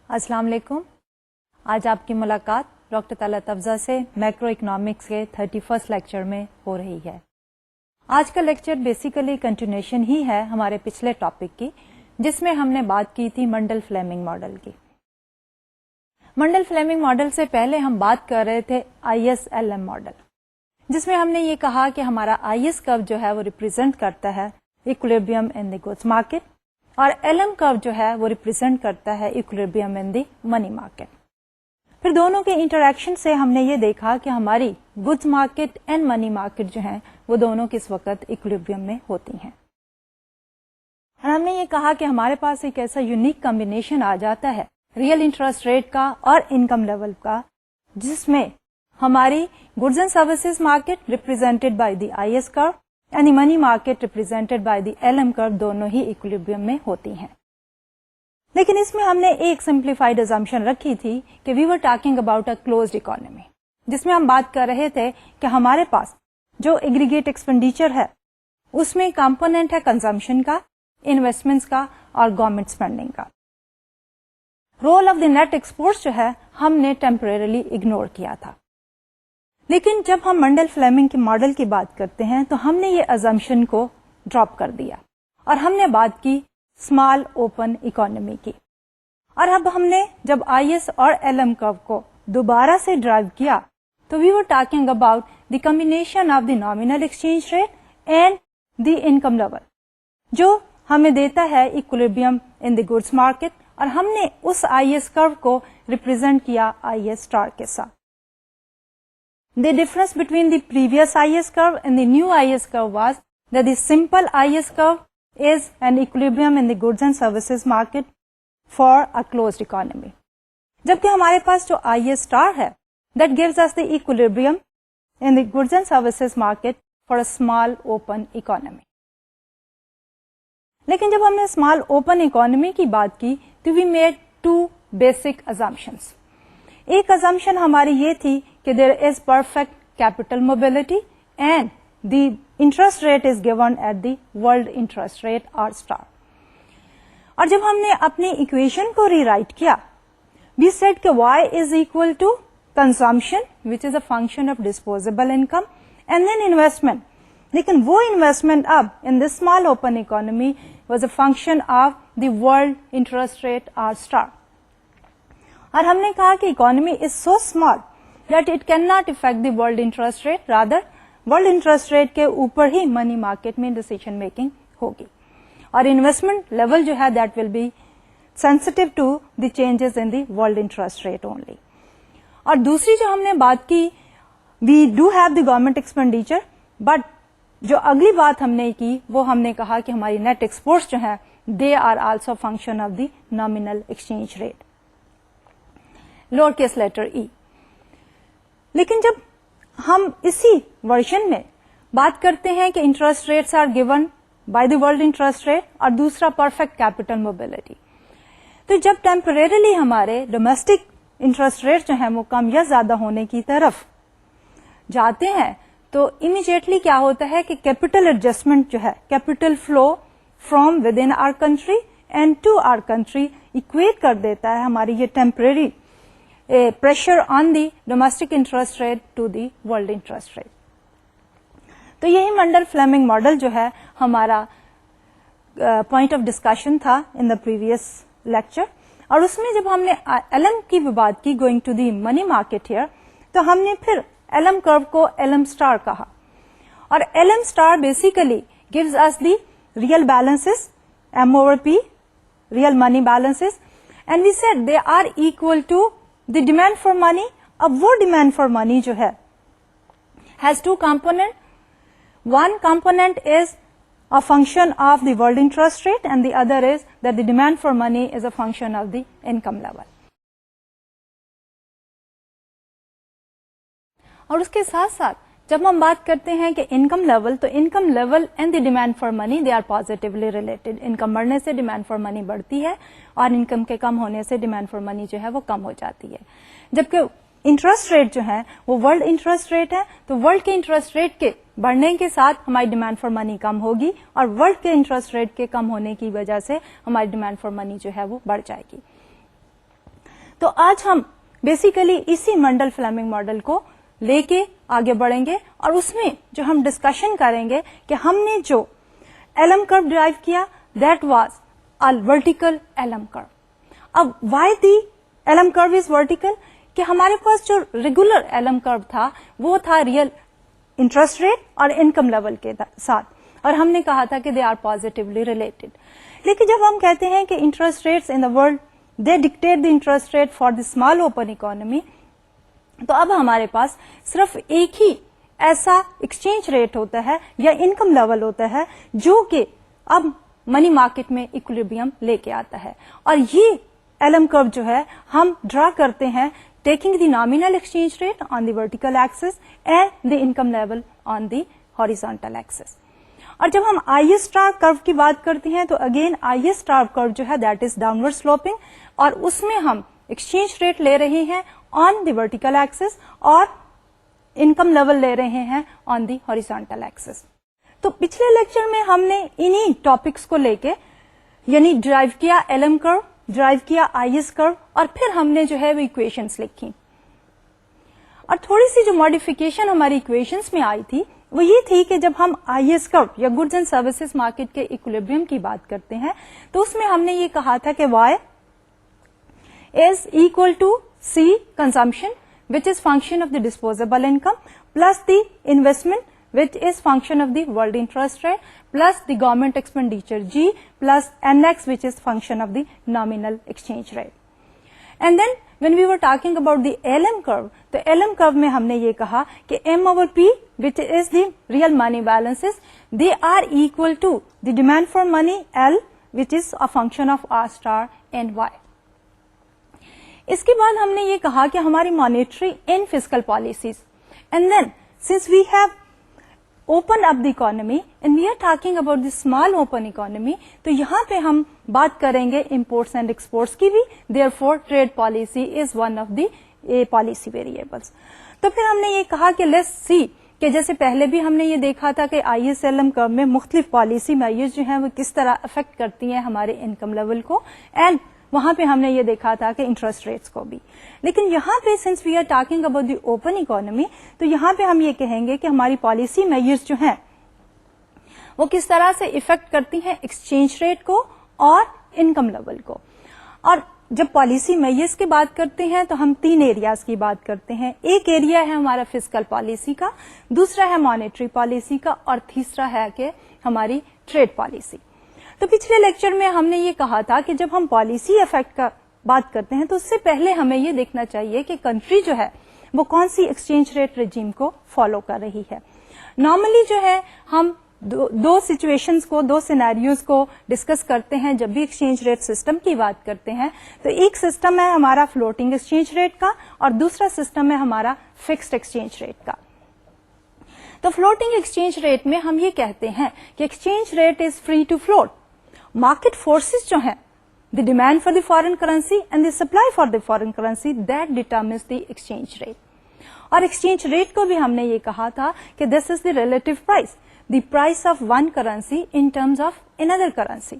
السلام علیکم. آج آپ کی ملاقات ڈاکٹر طلعت افضل سے میکرو اکنامکس کے 31 لیکچر میں ہو رہی ہے. آج کا لیکچر بیسیکلی کنٹینیوشن ہی ہے ہمارے پچھلے ٹاپک کی، جس میں ہم نے بات کی تھی منڈل فلیمنگ ماڈل کی. منڈل فلیمنگ ماڈل سے پہلے ہم بات کر رہے تھے ISLM ماڈل، جس میں ہم نے یہ کہا کہ ہمارا IS کرو جو ہے وہ ریپرزینٹ کرتا ہے equilibrium in the goods market, اور LM کرو جو ہے وہ ریپرزینٹ کرتا ہے equilibrium in the money market. پھر دونوں کے انٹریکشن سے ہم نے یہ دیکھا کہ ہماری goods market and money market جو ہیں وہ دونوں کس وقت ایکولیبریم میں ہوتی ہیں. اور ہم نے یہ کہا کہ ہمارے پاس ایک ایسا یونیک کمبینیشن آ جاتا ہے ریئل انٹرسٹ ریٹ کا اور انکم لیول کا، جس میں ہماری goods and services market represented by the IS کرو and the money market represented by the LM کرو دونوں ہی ایکولیبریم میں ہوتی ہیں. لیکن اس میں ہم نے ایک سمپلیفائڈ ازمپشن رکھی تھی کہ we were talking about a closed economy, جس میں ہم بات کر رہے تھے کہ ہمارے پاس جو ایگریگیٹ ایکسپینڈیچر ہے اس میں کمپوننٹ ہے کنزمپشن کا، انویسٹمنٹس کا اور گورنمنٹ اسپینڈنگ کا. Role of the net exports جو ہے ہم نے ٹیمپریریلی اگنور کیا تھا. لیکن جب ہم منڈل فلیمنگ کے ماڈل کی بات کرتے ہیں تو ہم نے یہ ازمپشن کو ڈراپ کر دیا اور ہم نے بات کی اسمال اوپن اکانومی کی. اور اب ہم نے جب IS اور LM کرو کو دوبارہ سے ڈرائیو کیا تو we were talking about the combination of the nominal exchange rate and the income level, جو ہمیں دیتا ہے equilibrium in the goods market, اور ہم نے اس IS کرو کو ریپرزینٹ کیا IS اسٹار کے ساتھ. The difference between the previous IS curve and the new IS curve was that the simple IS curve is an equilibrium in the goods and services market for a closed economy. جبکہ ہمارے پاس جو IS star ہے that gives us the equilibrium in the goods and services market for a small open economy. لیکن جب ہم نے small open economy کی بات کی تو we made two basic assumptions. ایک assumption ہماری یہ تھی کہ there is perfect capital mobility and the interest rate is given at the world interest rate R star. اور جب ہم نے اپنی equation کو ری رائٹ کیا we said کہ Y is equal to consumption which is a function of disposable income and then investment. لیکن وہ investment اب in this small open economy was a function of the world interest rate R star. اور ہم نے کہا کہ economy is so small that it cannot affect the world interest rate, rather world interest rate کے اوپر ہی money market میں decision making ہوگی، اور انویسٹمنٹ لیول جو ہے that will be sensitive to the changes in the world interest rate only. اور دوسری جو ہم نے بات کی we do have the government expenditure, but جو اگلی بات ہم نے کی وہ ہم نے کہا کہ ہماری نیٹ ایکسپورٹس جو ہیں they are also function of the nominal exchange rate, lower case letter E. لیکن جب ہم اسی ورژن میں بات کرتے ہیں کہ interest rates are given by the world interest rate اور دوسرا پرفیکٹ کیپٹل موبلٹی، تو جب ٹیمپریریلی ہمارے ڈومیسٹک انٹرسٹ ریٹ جو ہیں وہ کم یا زیادہ ہونے کی طرف جاتے ہیں تو امیڈیٹلی کیا ہوتا ہے کہ کیپٹل ایڈجسٹمنٹ جو ہے capital flow from within our country and to our country equate کر دیتا ہے ہماری یہ temporary pressure on the domestic interest rate to the world interest rate. تو یہی منڈل فلیمنگ ماڈل جو ہے ہمارا پوائنٹ آف ڈسکشن تھا ان دا پریویس لیکچر. اور اس میں جب ہم نے LM کی بھی بات کی going to the money market here, تو ہم نے پھر LM کرو کو LM اسٹار کہا، اور LM star basically gives us the real balances M over P, real money balances, and we said they are equal to the demand for money. اب وہ ڈیمانڈ فار منی جو ہے has two component. One component is a function of the world interest rate and the other is that the demand for money is a function of the income level. اور اس کے ساتھ ساتھ جب ہم بات کرتے ہیں کہ انکم لیول، تو income level and the demand for money they are positively related. Income بڑھنے سے ڈیمانڈ فار منی بڑھتی ہے اور انکم کے کم ہونے سے ڈیمانڈ فار منی جو ہے وہ کم ہو جاتی ہے. جبکہ انٹرسٹ ریٹ جو ہے وہ ورلڈ انٹرسٹ ریٹ ہے، تو ورلڈ کے انٹرسٹ ریٹ کے بڑھنے کے ساتھ ہماری ڈیمانڈ فار منی کم ہوگی، اور ورلڈ کے انٹرسٹ ریٹ کے کم ہونے کی وجہ سے ہماری ڈیمانڈ فار منی جو ہے وہ بڑھ جائے گی. तो आज हम बेसिकली इसी मंडल फ्लेमिंग मॉडल को लेके आगे बढ़ेंगे और उसमें जो हम डिस्कशन करेंगे कि हमने जो एलएम कर्व डिराइव किया that was a vertical LM curve. अब why the LM curve is vertical, कि हमारे पास जो रेगुलर एलएम कर्व था वो था रियल इंटरेस्ट रेट और इनकम लेवल के साथ, और हमने कहा था कि दे आर पॉजिटिवली रिलेटेड. लेकिन जब हम कहते हैं कि interest rates in the world they dictate the interest rate for the small open economy, तो अब हमारे पास सिर्फ एक ही ऐसा एक्सचेंज रेट होता है या इनकम लेवल होता है जो कि अब मनी मार्केट में इक्विलिब्रियम लेके आता है. और ये एलएम कर्व जो है हम ड्रा करते हैं taking the nominal exchange rate on the vertical axis and the income level on the horizontal axis. और जब हम IS स्टार कर्व की बात करते हैं तो अगेन IS स्टार कर्व जो है दैट इज डाउनवर्ड स्लोपिंग, और उसमें हम एक्सचेंज रेट ले रहे हैं ऑन द वर्टिकल एक्सिस और इनकम लेवल ले रहे हैं ऑन द हॉरिजॉन्टल एक्सिस. तो पिछले लेक्चर में हमने इन्हीं टॉपिक्स को लेके यानी ड्राइव किया एलएम कर्व, ड्राइव किया IS कर्व, और फिर हमने जो है वो इक्वेशंस लिखी. और थोड़ी सी जो मॉडिफिकेशन हमारी इक्वेशंस में आई थी वो ये थी कि जब हम IS कर्व या गुड्स एंड सर्विसेज मार्केट के इक्विलिब्रियम की बात करते हैं तो उसमें हमने ये कहा था कि Y is equal to C consumption which is function of the disposable income plus the investment which is function of the world interest rate plus the government expenditure G plus NX which is function of the nominal exchange rate. And then when we were talking about the LM curve, तो LM curve में हमने ये कहा कि M over P which is the real money balances, they are equal to the demand for money L which is a function of R star and Y. इसके बाद हमने ये कहा कि हमारी monetary and fiscal policies, and then since we have open up the economy and we are talking about the small open economy, तो यहाँ पे हम बात करेंगे imports and exports की भी, therefore trade policy is one of the policy variables. तो फिर हमने ये कहा कि let's see कि जैसे पहले भी हमने ये देखा था कि ISLM कर्व में मुख्तलिफ पॉलिसी मेजर्स जो हैं वो किस तरह अफेक्ट करती हैं हमारे इनकम लेवल को, एंड वहां पे हमने ये देखा था कि इंटरेस्ट रेट्स को भी. लेकिन यहाँ पे since we are talking about the open economy, तो यहाँ पे हम ये कहेंगे कि हमारी पॉलिसी मेजर्स जो हैं वो किस तरह से इफेक्ट करती हैं एक्सचेंज रेट को और इनकम लेवल को. और जब पॉलिसी मेजर्स की बात करते हैं तो हम तीन एरियाज की बात करते हैं. एक एरिया है हमारा फिस्कल पॉलिसी का, दूसरा है मॉनेटरी पॉलिसी का, और तीसरा है कि हमारी ट्रेड पॉलिसी. तो पिछले लेक्चर में हमने ये कहा था कि जब हम पॉलिसी इफेक्ट का बात करते हैं तो उससे पहले हमें ये देखना चाहिए कि कंट्री जो है वो कौन सी एक्सचेंज रेट रेजिम को फॉलो कर रही है. नॉर्मली जो है हम दो सिचुएशंस को, दो सिनेरियोज को डिस्कस करते हैं जब भी एक्सचेंज रेट सिस्टम की बात करते हैं. तो एक सिस्टम है हमारा फ्लोटिंग एक्सचेंज रेट का और दूसरा सिस्टम है हमारा फिक्स्ड एक्सचेंज रेट का. तो फ्लोटिंग एक्सचेंज रेट में हम ये कहते हैं कि exchange rate is free to float. Market forces जो है the demand for the foreign currency and the supply for the foreign currency that determines the exchange rate. और एक्सचेंज रेट को भी हमने ये कहा था कि this is the relative price, the price of one currency in terms of another currency.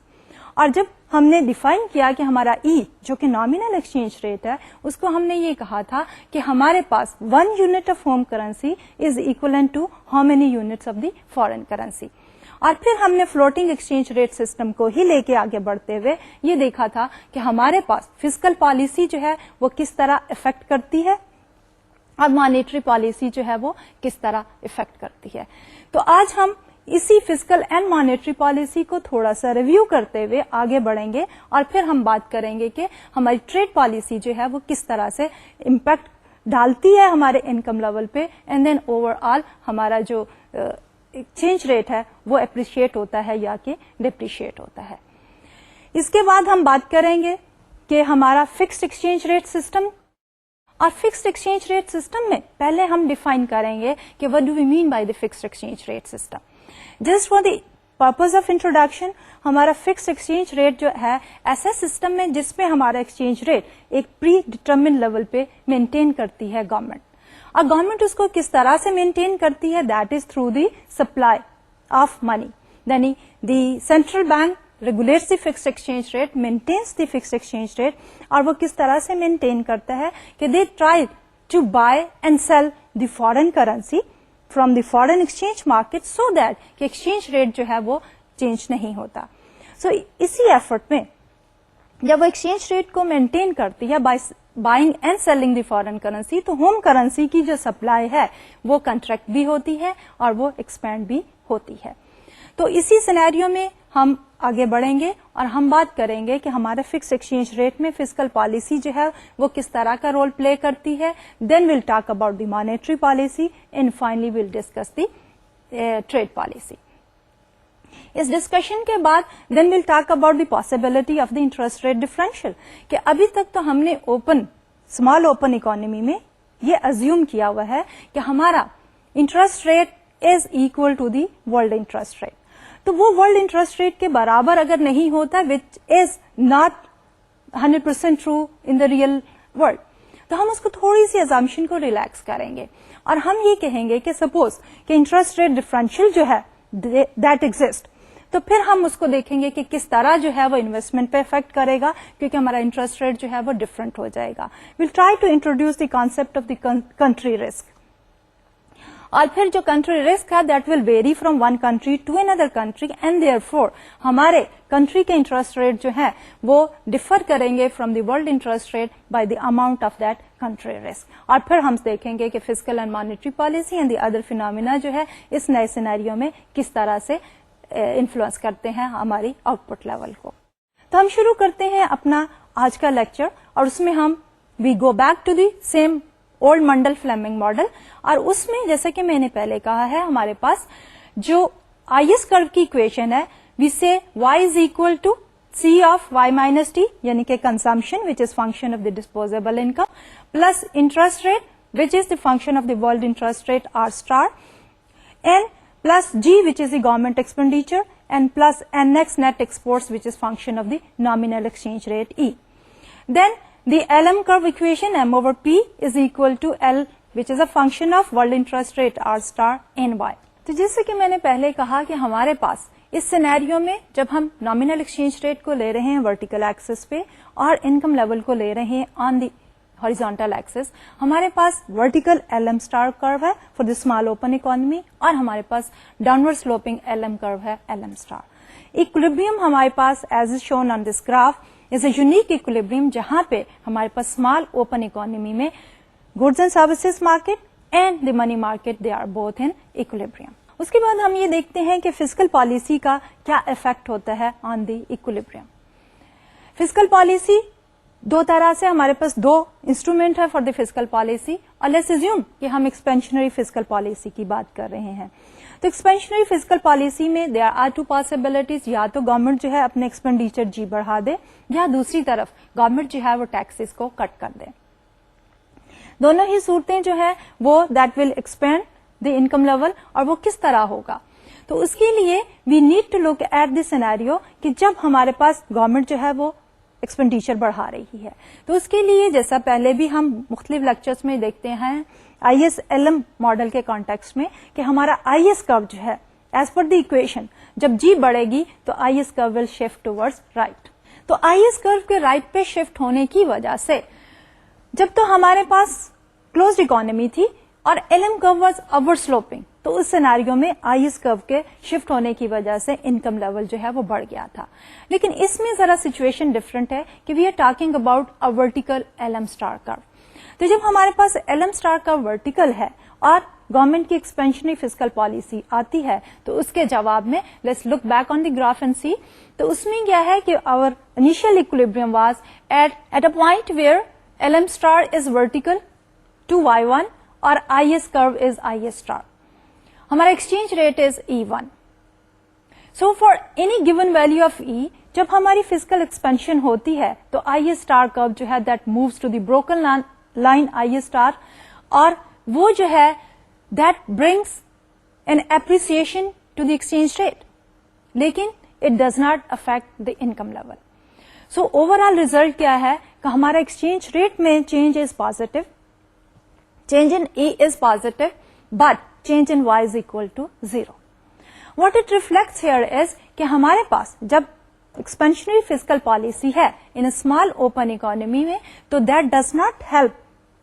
और जब हमने डिफाइन किया कि हमारा ई जो कि नॉमिनल एक्सचेंज रेट है उसको हमने ये कहा था कि हमारे पास 1 unit of home currency is equivalent to how many units of the foreign currency. और फिर हमने फ्लोटिंग एक्सचेंज रेट सिस्टम को ही लेके आगे बढ़ते हुए ये देखा था कि हमारे पास फिस्कल पॉलिसी जो है वो किस तरह इफेक्ट करती है और मॉनेटरी पॉलिसी जो है वो किस तरह इफेक्ट करती है. तो आज हम इसी फिस्कल एंड मॉनेटरी पॉलिसी को थोड़ा सा रिव्यू करते हुए आगे बढ़ेंगे और फिर हम बात करेंगे कि हमारी ट्रेड पॉलिसी जो है वो किस तरह से इम्पैक्ट डालती है हमारे इनकम लेवल पे, एंड देन ओवरऑल हमारा जो एक्सचेंज रेट है वो एप्रिशिएट होता है या कि डिप्रिशिएट होता है. इसके बाद हम बात करेंगे कि हमारा फिक्स्ड एक्सचेंज रेट सिस्टम. और फिक्स्ड एक्सचेंज रेट सिस्टम में पहले हम डिफाइन करेंगे कि what do we mean by the fixed exchange rate system. Just for the purpose of introduction, हमारा फिक्स्ड एक्सचेंज रेट जो है ऐसा सिस्टम में जिसमें हमारा एक्सचेंज रेट एक प्री डिटर्मिन लेवल पे मेंटेन करती है गवर्नमेंट. और गवर्नमेंट उसको किस तरह से मेंटेन करती है, that is through the supply of money. यानी the central bank regulates the fixed exchange rate, maintains the fixed exchange rate, اور وہ کس طرح سے maintain کرتا ہے کہ they try to buy and sell the foreign currency from the foreign exchange market so that کہ exchange rate جو ہے وہ change نہیں ہوتا. So اسی ایفرٹ میں جب وہ ایکسچینج ریٹ کو مینٹین کرتی ہے buying and selling the foreign currency, تو ہوم کرنسی کی جو سپلائی ہے وہ کنٹریکٹ بھی ہوتی ہے اور وہ ایکسپینڈ بھی ہوتی ہے. تو اسی سینیریو میں ہم آگے بڑھیں گے اور ہم بات کریں گے کہ ہمارے فکس ایکسچینج ریٹ میں فسکل پالیسی جو ہے وہ کس طرح کا رول پلے کرتی ہے. Then we'll talk about the monetary policy and finally we'll discuss the trade policy. اس ڈسکشن کے بعد then we'll talk about the possibility of the interest rate differential, کہ ابھی تک تو ہم نے اسمال اوپن اکانومی میں یہ ازیوم کیا ہوا ہے کہ ہمارا interest rate is equal to the world interest rate. تو وہ ورلڈ انٹرسٹ ریٹ کے برابر اگر نہیں ہوتا, which is not 100% true in the real world, تو ہم اس کو تھوڑی سی ازامپشن کو ریلیکس کریں گے اور ہم یہ کہیں گے کہ سپوز کہ انٹرسٹ ریٹ ڈفرینشیل جو ہے دیٹ ایگزسٹ, تو پھر ہم اس کو دیکھیں گے کہ کس طرح جو ہے وہ انویسٹمنٹ پہ افیکٹ کرے گا, کیونکہ ہمارا انٹرسٹ ریٹ جو ہے وہ ڈفرنٹ ہو جائے گا. We'll try to introduce the concept of the country risk, اور پھر جو کنٹری رسک ہے that will vary from one country to another country, and therefore ہمارے کنٹری کے انٹرسٹ ریٹ جو ہے وہ ڈفر کریں گے from the world interest rate by the amount of that country risk. اور پھر ہم دیکھیں گے کہ fiscal and monetary policy and the other phenomena جو ہے اس نئے سینیریو میں کس طرح سے انفلوئنس کرتے ہیں ہماری آؤٹ پٹ لیول کو. تو ہم شروع کرتے ہیں اپنا آج کا لیکچر, اور اس میں ہم we go back to the same old Mundell Fleming model, اور اس میں جیسے کہ میں نے پہلے کہا ہے ہمارے پاس جو آئی ایس کرو کی اکویشن ہے, we say Y is equal to C of Y minus T, یعنی کہ consumption which is function of the disposable income, plus interest rate which is the function of the world interest rate R star, and plus G which is the government expenditure, and plus NX net exports which is function of the nominal exchange rate E. Then the LM curve equation M over P is equal to L which is a function of world interest rate R star and Y. تو جیسے کہ میں نے پہلے کہا کہ ہمارے پاس اس scenario میں جب ہم نامنل ایکسچینج ریٹ کو لے رہے ہیں ورٹیکل ایکسس پہ اور انکم لیول کو لے رہے ہیں آن دی ہاریزونٹل ایکسس, ہمارے پاس vertical L M star curve ہے for the small open economy, اور ہمارے پاس downward sloping L M curve ہے ایل ایم اسٹار. ایکولیبریم ہمارے پاس as is shown on this graph is a unique equilibrium, جہاں پہ ہمارے پاس اسمال اوپن اکانومی میں goods and services market and the money market they are both in equilibrium. اس کے بعد ہم یہ دیکھتے ہیں کہ فسکل پالیسی کا کیا افیکٹ ہوتا ہے آن دی ایکولیبریم. فسکل پالیسی دو طرح سے, ہمارے پاس دو انسٹرومنٹ ہے فار دی فسکل پالیسی, اور لیٹس اسیوم کہ ہم ایکسپینشنری فسکل پالیسی کی بات کر رہے ہیں. تو ایکسپینشنری فسکل پالیسی میں دیر آر ٹو پاسبلٹیز, یا تو گورنمنٹ جو ہے اپنے ایکسپینڈیچر جی بڑھا دے, یا دوسری طرف گورنمنٹ جو ہے وہ ٹیکسز کو کٹ کر دے. دونوں ہی صورتیں جو ہے وہ that will expand the income level, اور وہ کس طرح ہوگا. تو اس کے لیے we need to look at the scenario کہ جب ہمارے پاس گورنمنٹ جو ہے وہ ایکسپینڈیچر بڑھا رہی ہے, تو اس کے لیے جیسا پہلے بھی ہم مختلف لیکچرز میں دیکھتے ہیں I S L M model کے کانٹیکسٹ میں کہ ہمارا آئی ایس کرو جو ہے ایز پر دی اکویشن جب جی بڑھے گی تو آئی ایس کرو ول شفٹ ٹوورڈز رائٹ. تو آئی ایس کرو کے رائٹ پہ شفٹ ہونے کی وجہ سے جب تو ہمارے پاس کلوزڈ اکانومی تھی اور ایل ایم کرو واز اپورڈ سلوپنگ, تو اس سینیریو میں آئی ایس کرو کے شفٹ ہونے کی وجہ سے انکم لیول جو ہے وہ بڑھ گیا تھا. لیکن اس میں ذرا سچویشن ڈفرنٹ ہے کہ we are talking about a vertical L M star curve. تو جب ہمارے پاس L M star curve vertical ہے اور گورنمنٹ کی ایکسپینشنری فسکل پالیسی آتی ہے, تو اس کے جواب میں let's look back on the graph and see. تو اس میں کیا ہے کہ our initial equilibrium was at a point where L M star is vertical to Y1 اور I S curve is I S star. ہمارا exchange rate is E1. So for any given value of E, جب ہماری physical expansion ہوتی ہے تو آئی S star curve جو ہے that moves to the broken line I S star, اور وہ جو ہے that brings an appreciation to the exchange rate, لیکن it does not affect the income level. So overall result کیا ہے کہ ہمارا ایکسچینج ریٹ میں change is positive, change in E is positive, but change in Y is equal to 0. What it reflects here is کہ ہمارے پاس جب expansionary fiscal policy है in a small open economy में, तो that does not help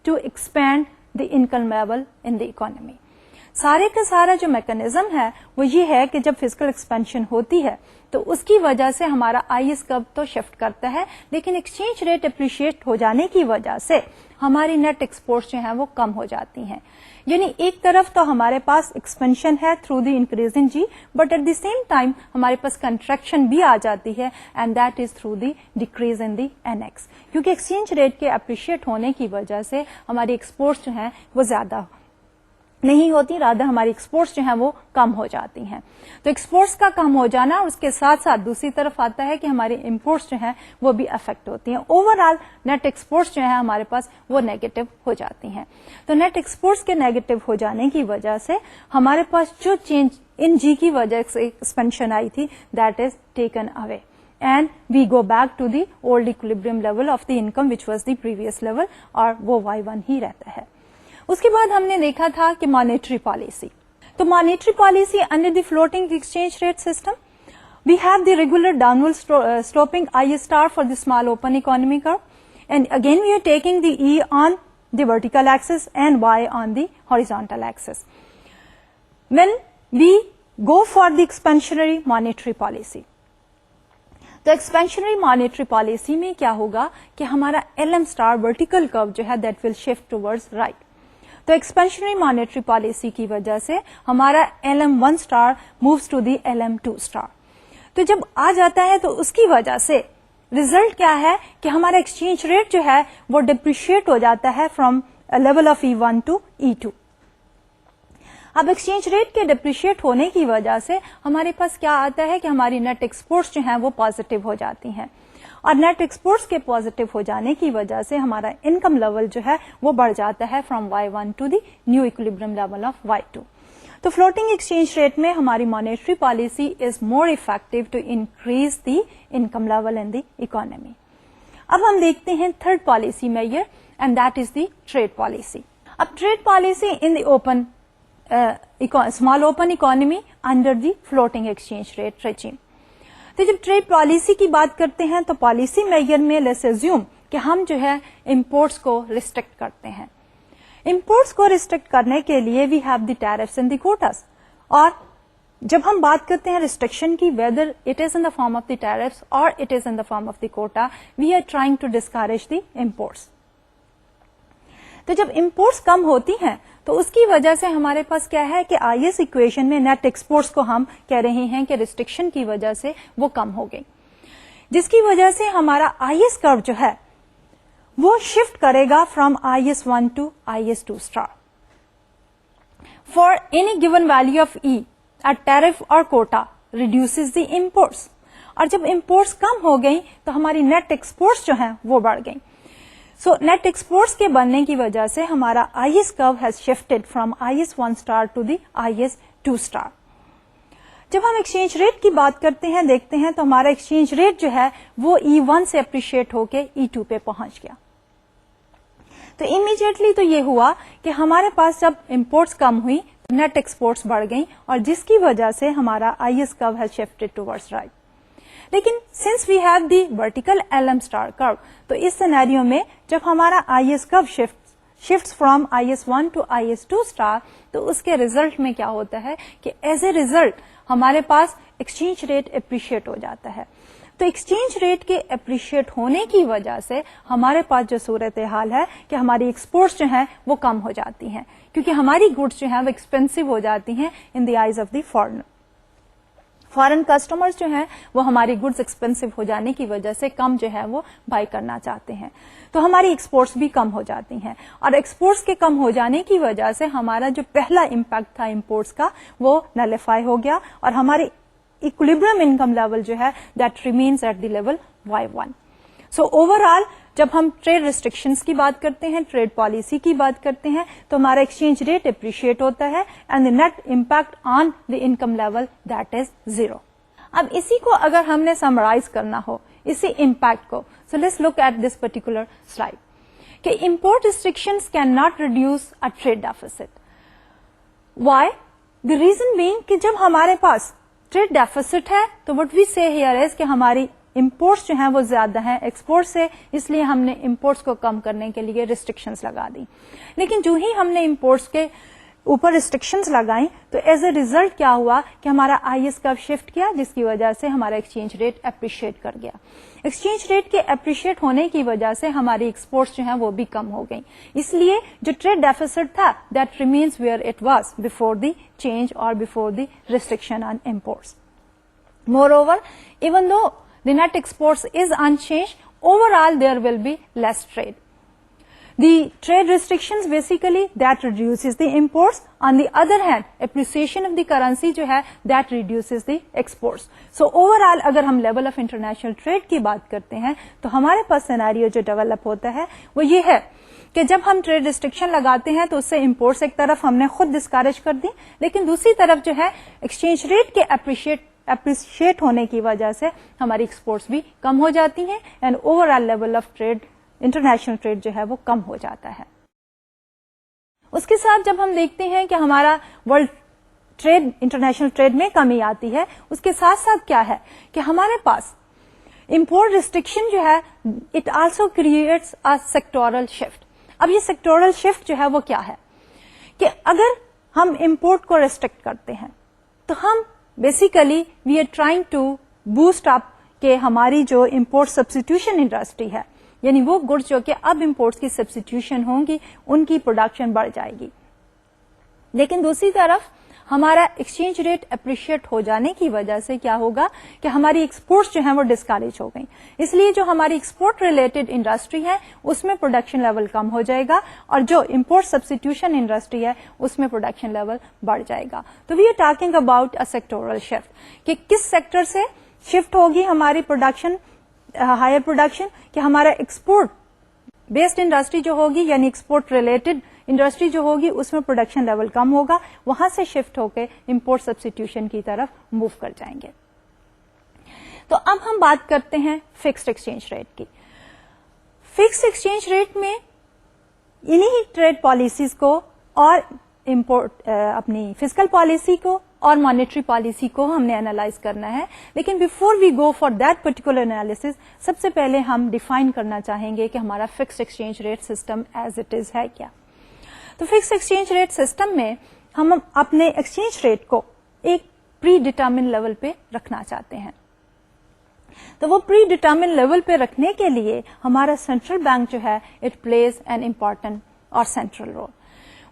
to expand the income level in the economy. सारे का सारा जो मैकेनिज्म है वो ये है कि जब फिजिकल एक्सपेंशन होती है तो उसकी वजह से हमारा आईएस कर्व तो शिफ्ट करता है, लेकिन एक्सचेंज रेट अप्रिशिएट हो जाने की वजह से हमारी नेट एक्सपोर्ट्स जो हैं वो कम हो जाती हैं। यानी एक तरफ तो हमारे पास एक्सपेंशन है through the increase in G, but at the same time हमारे पास कंट्रैक्शन भी आ जाती है, and that is through the decrease in the NX, क्योंकि एक्सचेंज रेट के अप्रिशिएट होने की वजह से हमारी एक्सपोर्ट्स जो हैं वो ज्यादा नहीं होती, रादर हमारी एक्सपोर्ट्स जो हैं वो कम हो जाती हैं। तो एक्सपोर्ट्स का कम हो जाना और उसके साथ साथ दूसरी तरफ आता है कि हमारी इंपोर्ट्स जो हैं वो भी अफेक्ट होती हैं। ओवरऑल नेट एक्सपोर्ट्स जो है हमारे पास वो नेगेटिव हो जाती हैं। तो नेट एक्सपोर्ट्स के नेगेटिव हो जाने की वजह से हमारे पास जो चेंज इन जी की वजह से एक्सपेंशन आई थी that is taken away, and we go back to the old equilibrium level of the income which was the previous level, और वो Y1 ही रहता है। उसके बाद हमने देखा था कि मॉनेटरी पॉलिसी। तो monetary policy under the floating exchange rate system we have the regular downward sloping I star for the small open economy curve, and again we are taking the E on the vertical axis and Y on the horizontal axis when we go for the expansionary monetary policy. तो expansionary monetary policy में क्या होगा कि हमारा LM star vertical curve जो है that will shift towards right. तो expansionary monetary policy की वजह से हमारा LM1 star moves to the LM2 star. तो जब आ जाता है तो उसकी वजह से रिजल्ट क्या है कि हमारा एक्सचेंज रेट जो है वो डिप्रिशिएट हो जाता है from level of E1 to E2। अब एक्सचेंज रेट के डिप्रिशिएट होने की वजह से हमारे पास क्या आता है कि हमारी नेट एक्सपोर्ट्स जो हैं वो पॉजिटिव हो जाती हैं, और नेट एक्सपोर्ट्स के पॉजिटिव हो जाने की वजह से हमारा इनकम लेवल जो है वो बढ़ जाता है from Y1 to the new equilibrium level of Y2। तो फ्लोटिंग एक्सचेंज रेट में हमारी monetary policy is more effective to increase the income level in the economy. अब हम देखते हैं third policy measure, and that is the trade policy. अब trade policy in the open small open economy under the floating exchange rate regime. तो जब trade policy की बात करते हैं तो पॉलिसी मेजर में लेट्स अज्यूम कि हम जो है इंपोर्ट्स को रिस्ट्रिक्ट करते हैं। इंपोर्ट्स को रिस्ट्रिक्ट करने के लिए we have the tariffs and the quotas, और जब हम बात करते हैं रिस्ट्रिक्शन की, whether it is in the form of the tariffs और it is in the form of the quota, we are trying to discourage the imports. तो जब इंपोर्ट्स कम होती हैं तो उसकी वजह से हमारे पास क्या है कि आईएस इक्वेशन में नेट एक्सपोर्ट्स को हम कह रहे हैं कि रिस्ट्रिक्शन की वजह से वो कम हो गई, जिसकी वजह से हमारा आईएस कर्व जो है वो शिफ्ट करेगा from IS1 to IS2 star for any given value of E at tariff और कोटा रिड्यूसेस द इंपोर्ट्स। और जब इंपोर्ट्स कम हो गई तो हमारी नेट एक्सपोर्ट्स जो हैं वो बढ़ गई। सो नेट एक्सपोर्ट्स के बनने की वजह से हमारा IS curve has shifted from IS1 star to the IS2 star. जब हम एक्सचेंज रेट की बात करते हैं, देखते हैं, तो हमारा एक्सचेंज रेट जो है वो E1 से अप्रिशिएट होके E2 पे पहुंच गया। तो इमीडिएटली तो ये हुआ कि हमारे पास जब इंपोर्ट्स कम हुई तो नेट एक्सपोर्ट्स बढ़ गई, और जिसकी वजह से हमारा IS curve has shifted towards right. लेकिन since we have the vertical LM star curve, तो इस सिनेरियो में जब हमारा IS curve shifts from IS1 to IS2 star, तो उसके रिजल्ट में क्या होता है कि एज ए रिजल्ट हमारे पास एक्सचेंज रेट एप्रिशिएट हो जाता है। तो एक्सचेंज रेट के एप्रिशिएट होने की वजह से हमारे पास जो सूरत हाल है कि हमारी एक्सपोर्ट्स जो हैं वो कम हो जाती हैं, क्योंकि हमारी गुड्स जो हैं वो एक्सपेंसिव हो जाती हैं in the eyes of the foreigner. Foreign customers जो हैं वो हमारी गुड्स एक्सपेंसिव हो जाने की वजह से कम जो है वो बाय करना चाहते हैं, तो हमारी एक्सपोर्ट्स भी कम हो जाती हैं। और एक्सपोर्ट्स के कम हो जाने की वजह से हमारा जो पहला इम्पैक्ट था इंपोर्ट्स का वो नलिफाई हो गया, और हमारे इक्विलिब्रियम इनकम लेवल जो है that remains at the level Y1। So overall जब हम ट्रेड रिस्ट्रिक्शंस की बात करते हैं, ट्रेड पॉलिसी की बात करते हैं, तो हमारा एक्सचेंज रेट एप्रिशिएट होता है and the net impact on the income level that is 0। अब इसी को अगर हमने समराइज करना हो, इसी इम्पैक्ट को, so let's look at this particular slide कि import restrictions can not reduce a trade deficit. Why? The reason being कि जब हमारे पास ट्रेड डेफिसिट है तो what we see here is कि हमारी امپورٹس جو ہیں وہ زیادہ ہیں ایکسپورٹ سے, اس لیے ہم نے امپورٹس کو کم کرنے کے لیے ریسٹرکشنز لگا دی. لیکن جو ہی ہم نے امپورٹس کے اوپر ریسٹرکشنز لگائیں تو ایز اے ریزلٹ کیا ہوا کہ ہمارا آئی ایس کرو شفٹ کیا, جس کی وجہ سے ہمارا ایکسچینج ریٹ اپریشیٹ کر گیا. ایکسچینج ریٹ کے اپریشیٹ ہونے کی وجہ سے ہماری ایکسپورٹس جو ہیں وہ بھی کم ہو گئیں. اس لیے جو ٹریڈ ڈیفیسٹ تھا that remains where it was before the change اور before the restriction on imports. Moreover, even though the net exports is unchanged, overall there will be less trade. The trade restrictions basically that reduces the imports. On the other hand, appreciation of the currency جو ہے that reduces the exports. So overall اگر ہم level of international trade کی بات کرتے ہیں تو ہمارے پاس سیناریو جو ڈیولپ ہوتا ہے وہ یہ ہے کہ جب ہم ٹریڈ ریسٹرکشن لگاتے ہیں تو اس سے امپورٹس ایک طرف ہم نے خود ڈسکریج کر دی, لیکن دوسری طرف جو ہے ایکسچینج ریٹ کے اپریشیٹ ہونے کی وجہ سے ہماری ایکسپورٹس بھی کم ہو جاتی ہیں and overall level of trade international trade جو ہے وہ کم ہو جاتا ہے. اس کے ساتھ جب ہم دیکھتے ہیں کہ ہمارا ورلڈ ٹریڈ انٹرنیشنل ٹریڈ میں کمی آتی ہے, اس کے ساتھ ساتھ کیا ہے کہ ہمارے پاس امپورٹ ریسٹرکشن جو ہے it also creates a sectoral shift. اب یہ سیکٹورل شفٹ جو ہے وہ کیا ہے کہ اگر ہم امپورٹ کو ریسٹرکٹ کرتے ہیں تو ہم basically we are trying to boost up کہ ہماری جو امپورٹ سبسٹیوشن انڈسٹری ہے, یعنی وہ گڈس جو کہ اب امپورٹس کی سبسٹیوشن ہوں گی ان کی پروڈکشن بڑھ جائے گی. لیکن دوسری طرف ہمارا ایکسچینج ریٹ اپریشیٹ ہو جانے کی وجہ سے کیا ہوگا کہ ہماری ایکسپورٹس جو ہیں وہ ڈسکریج ہو گئیں. اس لیے جو ہماری ایکسپورٹ ریلیٹڈ انڈسٹری ہے اس میں پروڈکشن لیول کم ہو جائے گا اور جو امپورٹ سبسٹیوشن انڈسٹری ہے اس میں پروڈکشن لیول بڑھ جائے گا. تو we are talking about a sectoral shift کہ کس سیکٹر سے شفٹ ہوگی ہماری پروڈکشن, ہائر پروڈکشن, کہ ہمارا ایکسپورٹ بیسڈ انڈسٹری جو ہوگی یعنی ایکسپورٹ ریلیٹڈ انڈسٹری جو ہوگی اس میں پروڈکشن لیول کم ہوگا, وہاں سے شفٹ ہو کے امپورٹ سبسٹیوشن کی طرف موو کر جائیں گے. تو اب ہم بات کرتے ہیں فکسڈ ایکسچینج ریٹ کی. فکسڈ ایکسچینج ریٹ میں انہی ٹریڈ پالیسیز کو اور امپورٹ اپنی فسکل پالیسی کو اور مانیٹری پالیسی کو ہم نے انالائز کرنا ہے. لیکن before we go for that particular analysis سب سے پہلے ہم ڈیفائن کرنا چاہیں گے کہ ہمارا fixed exchange rate system as it is ہے کیا. تو فکس ایکسچینج ریٹ سسٹم میں ہم اپنے ایکسچینج ریٹ کو ایک پری ڈیٹرمن لیول پہ رکھنا چاہتے ہیں. تو وہ پری ڈیٹرمن لیول پہ رکھنے کے لیے ہمارا سینٹرل بینک جو ہے اٹ پلیز این امپورٹنٹ اور سینٹرل رول.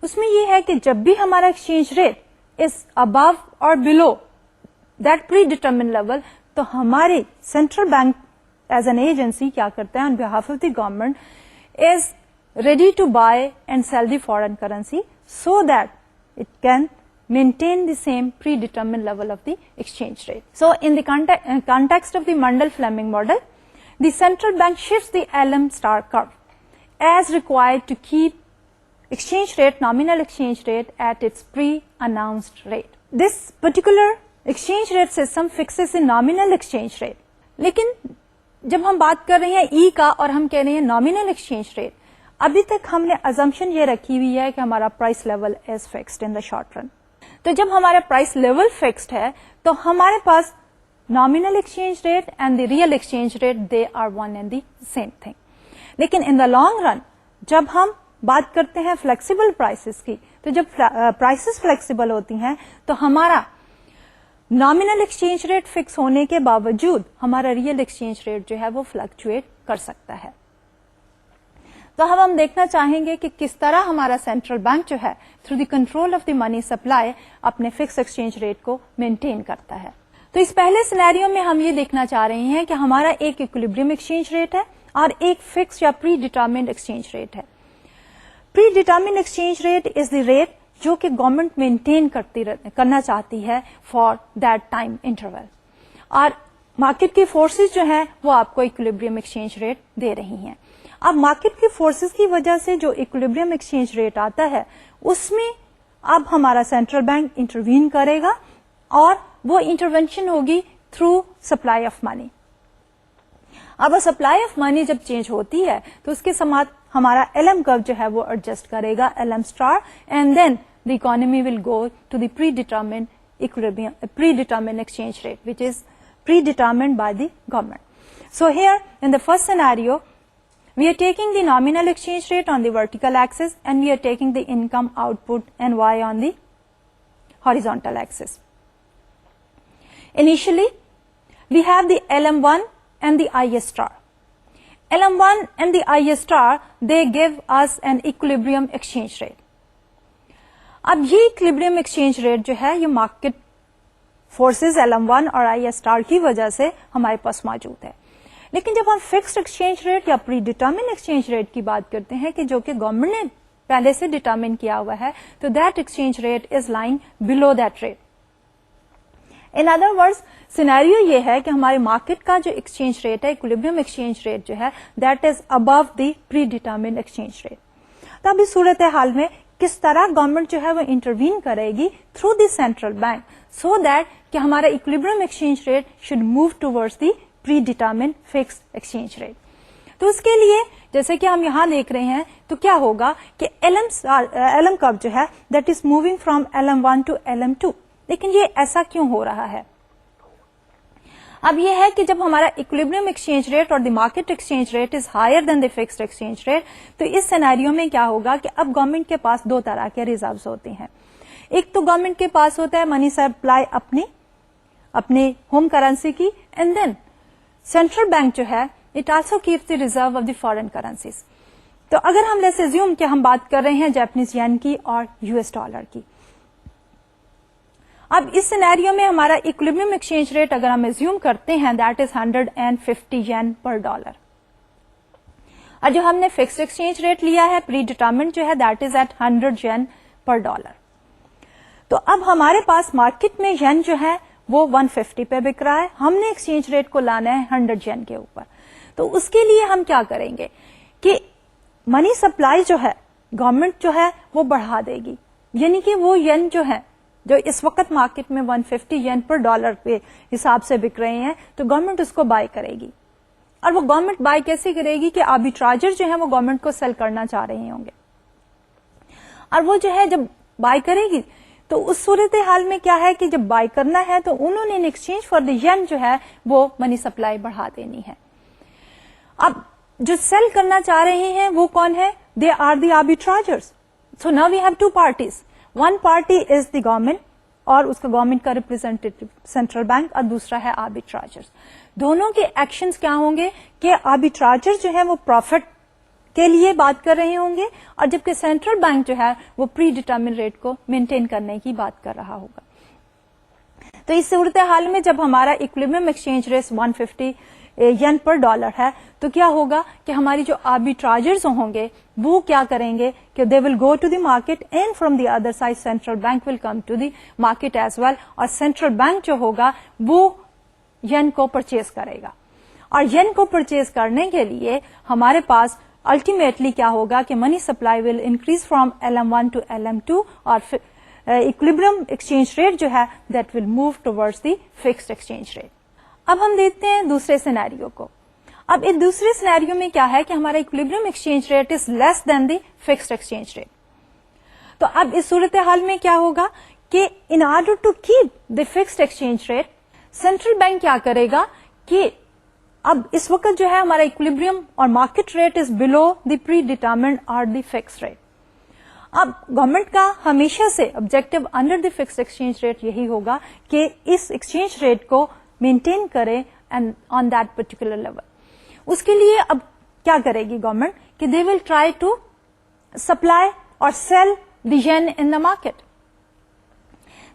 اس میں یہ ہے کہ جب بھی ہمارا ایکسچینج ریٹ از ابو اور below that predetermined level تو ہماری central bank as an agency کیا کرتا ہے on behalf of the government is ready to buy and sell the foreign currency so that it can maintain the same predetermined level of the exchange rate. So in the context of the Mundell-Fleming model, the central bank shifts the LM star curve as required to keep exchange rate, nominal exchange rate at its pre-announced rate. This particular exchange rate system fixes the nominal exchange rate. لیکن جب ہم بات کر رہے ہیں ای کا اور ہم کہہ رہے ہیں nominal exchange rate, ابھی تک ہم نے ازمپشن یہ رکھی ہوئی ہے کہ ہمارا price level is fixed in the short run. تو جب ہمارا پرائس لیول فکسڈ ہے تو ہمارے پاس nominal exchange rate and the real exchange rate they are one and the same thing. لیکن ان دا لانگ رن جب ہم بات کرتے ہیں فلیکسیبل پرائسز کی تو جب پرائسز فلیکسیبل ہوتی ہیں تو ہمارا نامینل ایکسچینج ریٹ فکس ہونے کے باوجود ہمارا ریئل ایکسچینج ریٹ جو ہے وہ فلکچویٹ کر سکتا ہے. تو اب ہم دیکھنا چاہیں گے کہ کس طرح ہمارا سینٹرل بینک جو ہے through the control of the money supply اپنے فکس ایکسچینج ریٹ کو مینٹین کرتا ہے. تو اس پہلے سینیریو میں ہم یہ دیکھنا چاہ رہے ہیں کہ ہمارا ایک ایکولیبریم ایکسچینج ریٹ ہے اور ایک فکس یا پری ڈیٹرمنڈ ایکسچینج ریٹ ہے. Predetermined exchange rate is the rate جو کہ گورنمنٹ مینٹین کرنا چاہتی ہے فار دیٹ ٹائم انٹرول, اور مارکیٹ کی فورسز جو ہیں وہ آپ کو ایکولیبریم ایکسچینج ریٹ دے رہی ہیں. اب مارکیٹ کی فورسز کی وجہ سے جو ایکولیبریم ایکسچینج ریٹ آتا ہے اس میں اب ہمارا سینٹرل بینک انٹروین کرے گا اور وہ انٹروینشن ہوگی تھرو سپلائی آف منی. اب سپلائی آف منی جب چینج ہوتی ہے تو اس کے ساتھ ہمارا ایل ایم کرو جو ہے وہ ایڈجسٹ کرے گا, L M star, and then the economy will go to the predetermined equilibrium exchange rate which is predetermined by the government. So here in the first scenario, we are taking the nominal exchange rate on the vertical axis and we are taking the income, output and Y on the horizontal axis. Initially, we have the LM1 and the IS star. LM1 and the IS star, they give us an equilibrium exchange rate. अब ये equilibrium exchange rate जो है ये market forces LM1 और IS star की वजह से हमारे पास मौजूद है. लेकिन जब हम फिक्स्ड एक्सचेंज रेट या प्री डिटर्मिन एक्सचेंज रेट की बात करते हैं कि जो कि गवर्नमेंट ने पहले से डिटर्मिन किया हुआ है, तो that exchange rate is lying below that rate. In other words, scenario ये है कि हमारे मार्केट का जो एक्सचेंज रेट है, इक्विलिब्रियम एक्सचेंज रेट जो है, that is above the pre determine exchange rate. तो अभी सूरत हाल में किस तरह गवर्नमेंट जो है वो इंटरवीन करेगी through the central bank, so that कि हमारा equilibrium exchange rate should move towards the pre determine fixed exchange rate. तो उसके लिए जैसे कि हम यहां देख रहे हैं, तो क्या होगा कि LM कर्व जो है that is moving from LM1 to LM2. लेकिन ये ऐसा क्यों हो रहा है? अब ये है कि जब हमारा इक्विलिब्रियम एक्सचेंज रेट और the market exchange rate is higher than the fixed exchange rate, तो इस सिनेरियो में क्या होगा कि अब गवर्नमेंट के पास दो तरह के रिजर्व्स होते हैं. एक तो गवर्नमेंट के पास होता है मनी सप्लाई अपने होम करेंसी की, एंड देन सेंट्रल बैंक जो है it also keeps the reserve of the foreign currencies. तो अगर हम लेट्स अज्यूम कि हम बात कर रहे हैं जापानीज येन की और यूएस डॉलर की. अब इस सिनेरियो में हमारा इक्विलिब्रियम एक्सचेंज रेट अगर हम अज्यूम करते हैं दैट इज 150 येन पर डॉलर, और जो हमने फिक्स्ड एक्सचेंज रेट लिया है प्री डिटर्मिन्ड जो है दैट इज एट 100 येन पर डॉलर. तो अब हमारे पास मार्केट में येन जो है वो 150 पे बिक रहा है, हमने एक्सचेंज रेट को लाना है 100 येन के ऊपर. तो उसके लिए हम क्या करेंगे कि मनी सप्लाई जो है गवर्नमेंट जो है वो बढ़ा देगी, यानी कि वो येन जो है जो इस वक्त मार्केट में 150 येन पर डॉलर पे हिसाब से बिक रहे हैं, तो गवर्नमेंट उसको बाय करेगी. और वो गवर्नमेंट बाय कैसे करेगी कि आर्बिट्राजर जो है वो गवर्नमेंट को सेल करना चाह रहे होंगे, और वो जो है जब बाय करेगी तो उस सूरत हाल में क्या है कि जब बाय करना है तो उन्होंने इन एक्सचेंज फॉर द येन जो है वो मनी सप्लाई बढ़ा देनी है. अब जो सेल करना चाह रहे हैं वो कौन है? They are the arbitrageurs. So now we have two parties. One party is the government और उसका गवर्नमेंट का रिप्रेजेंटेटिव सेंट्रल बैंक, और दूसरा है आर्बिट्राजर्स. दोनों के एक्शंस क्या होंगे कि आर्बिट्राजर जो है वो प्रॉफिट के लिए बात कर रहे होंगे, और जबकि सेंट्रल बैंक जो है वो प्री डिटर्मिन रेट को मेंटेन करने की बात कर रहा होगा. तो इस सूरत हाल में जब हमारा इक्विलिब्रियम एक्सचेंज रेट 150 येन पर डॉलर है, तो क्या होगा कि हमारी जो आर्बिट्राजर्स होंगे वो क्या करेंगे कि they will go to the market and from the other side central bank will come to the market as well, और सेंट्रल बैंक जो होगा वो येन को परचेज करेगा. और येन को परचेज करने के लिए हमारे पास अल्टीमेटली क्या होगा कि money supply will increase from LM1 to LM2, और इक्विलिब्रियम एक्सचेंज रेट जो है that will move towards the fixed exchange rate. अब हम देखते हैं दूसरे सिनेरियो को. अब इस दूसरे सिनेरियो में क्या है कि हमारा equilibrium exchange rate is less than the fixed exchange rate. तो अब इस सूरत हाल में क्या होगा कि in order to keep the fixed exchange rate, central bank क्या करेगा कि अब इस वक्त जो है हमारा इक्विलिब्रियम और market rate is below the predetermined और द फिक्स्ड रेट. अब गवर्नमेंट का हमेशा से objective under the fixed exchange rate यही होगा कि इस एक्सचेंज रेट को मेंटेन करें and on that particular level. उसके लिए अब क्या करेगी गवर्नमेंट कि they will try to supply और sell the yen in the market.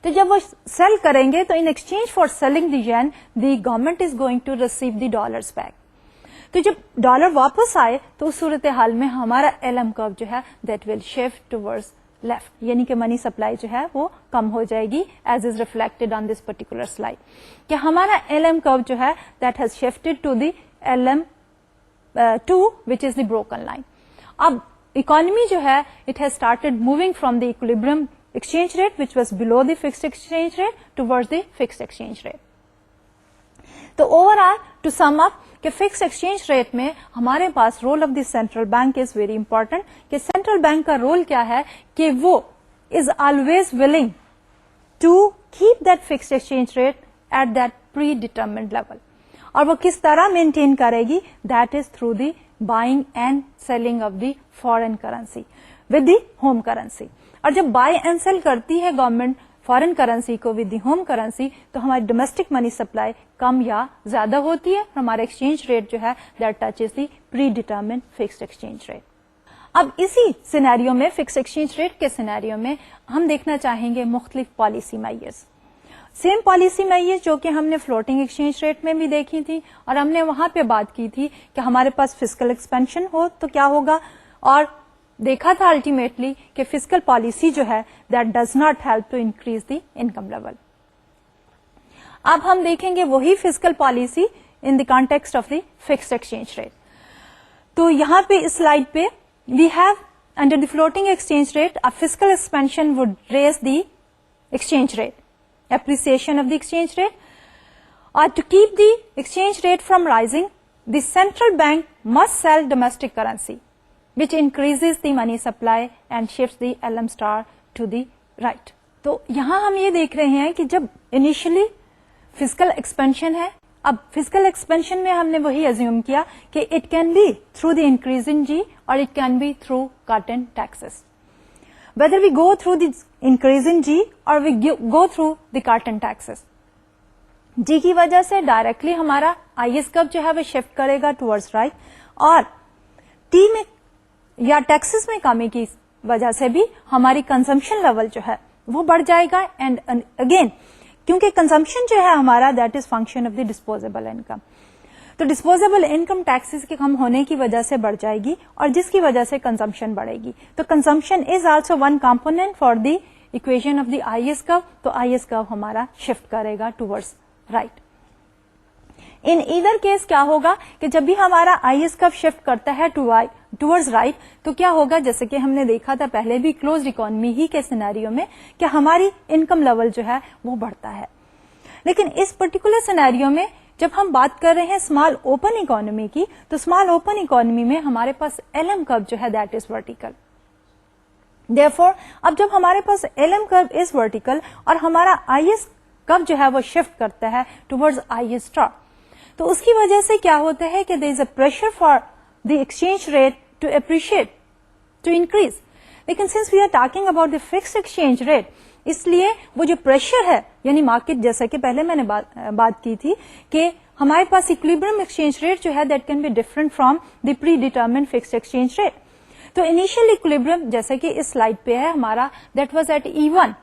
तो जब वो सेल करेंगे तो in exchange for selling the yen the government is going to receive the dollars back. तो जब डॉलर वापस आए तो उस सूरत हाल में हमारा LM कर्व जो है that will shift towards left, यानी कि मनी सप्लाई जो है वो कम हो जाएगी as is reflected on this particular slide कि हमारा LM कर्व जो है that has shifted to the LM2 which is the broken line. अब इकोनॉमी जो है it has started moving from the equilibrium exchange rate which was below the fixed exchange rate towards the fixed exchange rate. तो overall to sum up कि fixed exchange rate में हमारे पास role of the central bank is very important. कि central bank का role क्या है कि वो is always willing to keep that fixed exchange rate at that predetermined level. और वो किस तरह मेंटेन करेगी, that is through the buying and selling of the foreign currency with the home currency. और जब बाय एंड सेल करती है government foreign currency को विद दी होम करेंसी, तो हमारी डोमेस्टिक मनी सप्लाई कम या ज्यादा होती है, हमारा एक्सचेंज रेट जो है that touches the pre determined fixed exchange rate. अब इसी सिनेरियो में, फिक्स एक्सचेंज रेट के सिनेरियो में हम देखना चाहेंगे मुख्तलिफ policy measures. Same policy measures जो कि हमने फ्लोटिंग एक्सचेंज रेट में भी देखी थी, और हमने वहां पे बात की थी कि हमारे पास फिस्कल एक्सपेंशन हो तो क्या होगा, और देखा था अल्टीमेटली कि फिस्कल पॉलिसी जो है that does not help to increase the income level. अब हम देखेंगे वही fiscal policy in the context of the fixed exchange rate. तो यहां पे इस स्लाइड पे we have under the floating exchange rate a fiscal expansion would raise the exchange rate, appreciation of the exchange rate, or to keep the exchange rate from rising, the central bank must sell domestic currency, which increases the money supply and shifts the LM star to the right. तो यहां हम ये देख रहे हैं कि जब initially fiscal expansion है, अब फिस्कल एक्सपेंशन में हमने वही अज्यूम किया कि it can be through the increase in G और it can be through cut in taxes. Whether we go through the increase in G और we go through the cut in taxes, G की वजह से directly हमारा IS curve जो है वो shift करेगा टुवर्ड्स राइट, और टी में या टैक्सेस में कमी की वजह से भी हमारी कंजम्पशन लेवल जो है वो बढ़ जाएगा। एंड अगेन क्योंकि कंजम्पशन जो है हमारा that is function of the disposable income, तो डिस्पोजेबल इनकम टैक्सेस के कम होने की वजह से बढ़ जाएगी और जिसकी वजह से कंजम्पशन बढ़ेगी। तो consumption is also one component for the equation of the IS curve, तो आईएस कर्व हमारा शिफ्ट करेगा towards right. In either case क्या होगा कि जब भी हमारा आईएस कर्व शिफ्ट करता है टुवर्ड्स राइट, तो क्या होगा, जैसे कि हमने देखा था पहले भी क्लोज्ड इकोनॉमी ही के सिनेरियो में, कि हमारी इनकम लेवल जो है वो बढ़ता है। लेकिन इस पर्टिकुलर सिनेरियो में जब हम बात कर रहे हैं स्मॉल ओपन इकोनॉमी की, तो स्मॉल ओपन इकोनॉमी में हमारे पास एलएम कर्व जो है दैट इज वर्टिकल। देयरफॉर अब जब हमारे पास एलएम कर्व इज वर्टिकल और हमारा आईएस कर्व जो है वो शिफ्ट करता है टुवर्ड्स आईएस स्टार, तो उसकी वजह से क्या होता है कि there is a pressure for the exchange rate to appreciate, to increase. लेकिन since we are talking about the fixed exchange rate, इसलिए वो जो प्रेशर है, यानी मार्केट, जैसा कि पहले मैंने बात की थी कि हमारे पास इक्विलिब्रियम एक्सचेंज रेट जो है that can be different from the predetermined fixed exchange rate. तो इनिशियल इक्विलिब्रियम जैसे कि इस स्लाइड पे है हमारा, दैट वाज एट E1।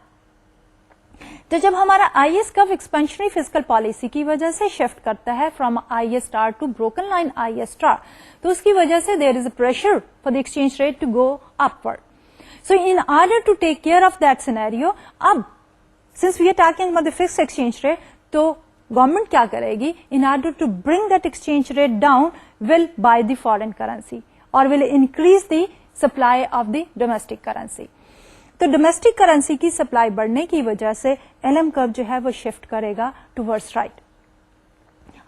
तो जब हमारा IS curve expansionary fiscal policy की वजह से शिफ्ट करता है from IS star to broken line IS star, तो उसकी वजह से there is a pressure for the exchange rate to go upward. So in order to take care of that scenario, अब since we are talking about the fixed exchange rate, तो government क्या करेगी, in order to bring that exchange rate down, will buy the foreign currency or will increase the supply of the domestic currency. तो domestic currency की supply बढ़ने की वजह से LM curve जो है वो शिफ्ट करेगा टुवर्ड्स राइट,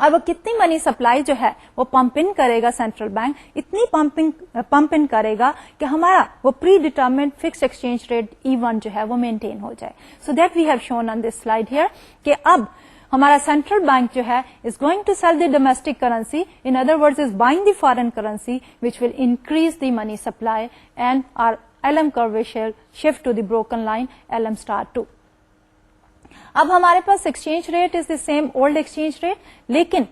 और वो कितनी मनी सप्लाई जो है वो पंप इन करेगा सेंट्रल बैंक, इतनी पंप इन करेगा कि हमारा वो predetermined fixed exchange rate E1 जो है वो मेंटेन हो जाए। So that we have shown on this slide here कि अब हमारा सेंट्रल बैंक जो है is going to sell the domestic currency, in other words is buying the foreign currency which will increase the money supply and our LM curve will shift to the broken line LM star 2. अब हमारे पास exchange rate is the same old exchange rate, लेकिन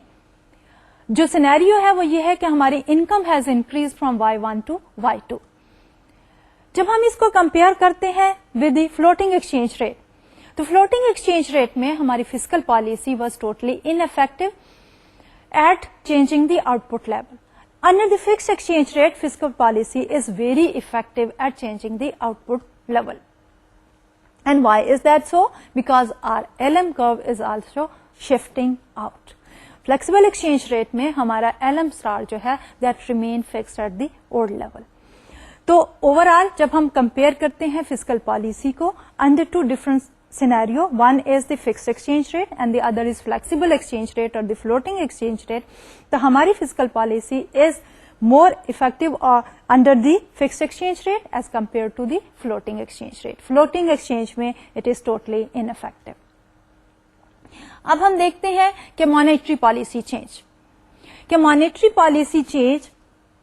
जो scenario है वो ये है कि हमारी income has increase from Y1 to Y2। जब हम इसको कंपेयर करते हैं with the floating exchange rate, तो फ्लोटिंग एक्सचेंज रेट में हमारी fiscal policy was totally ineffective at changing the output level. Under the fixed exchange rate, fiscal policy is very effective at changing the output level. And why is that so? Because our LM curve is also shifting out. Flexible exchange rate में हमारा LM star जो है that remain fixed at the old level. तो overall जब हम compare करते हैं fiscal policy को under two different scenario, one is the fixed exchange rate and the other is flexible exchange rate or the floating exchange rate, तो हमारी fiscal policy is more effective or under the fixed exchange rate as compared to the floating exchange rate. Floating exchange में it is totally ineffective. अब हम देखते हैं कि monetary policy change. कि monetary policy change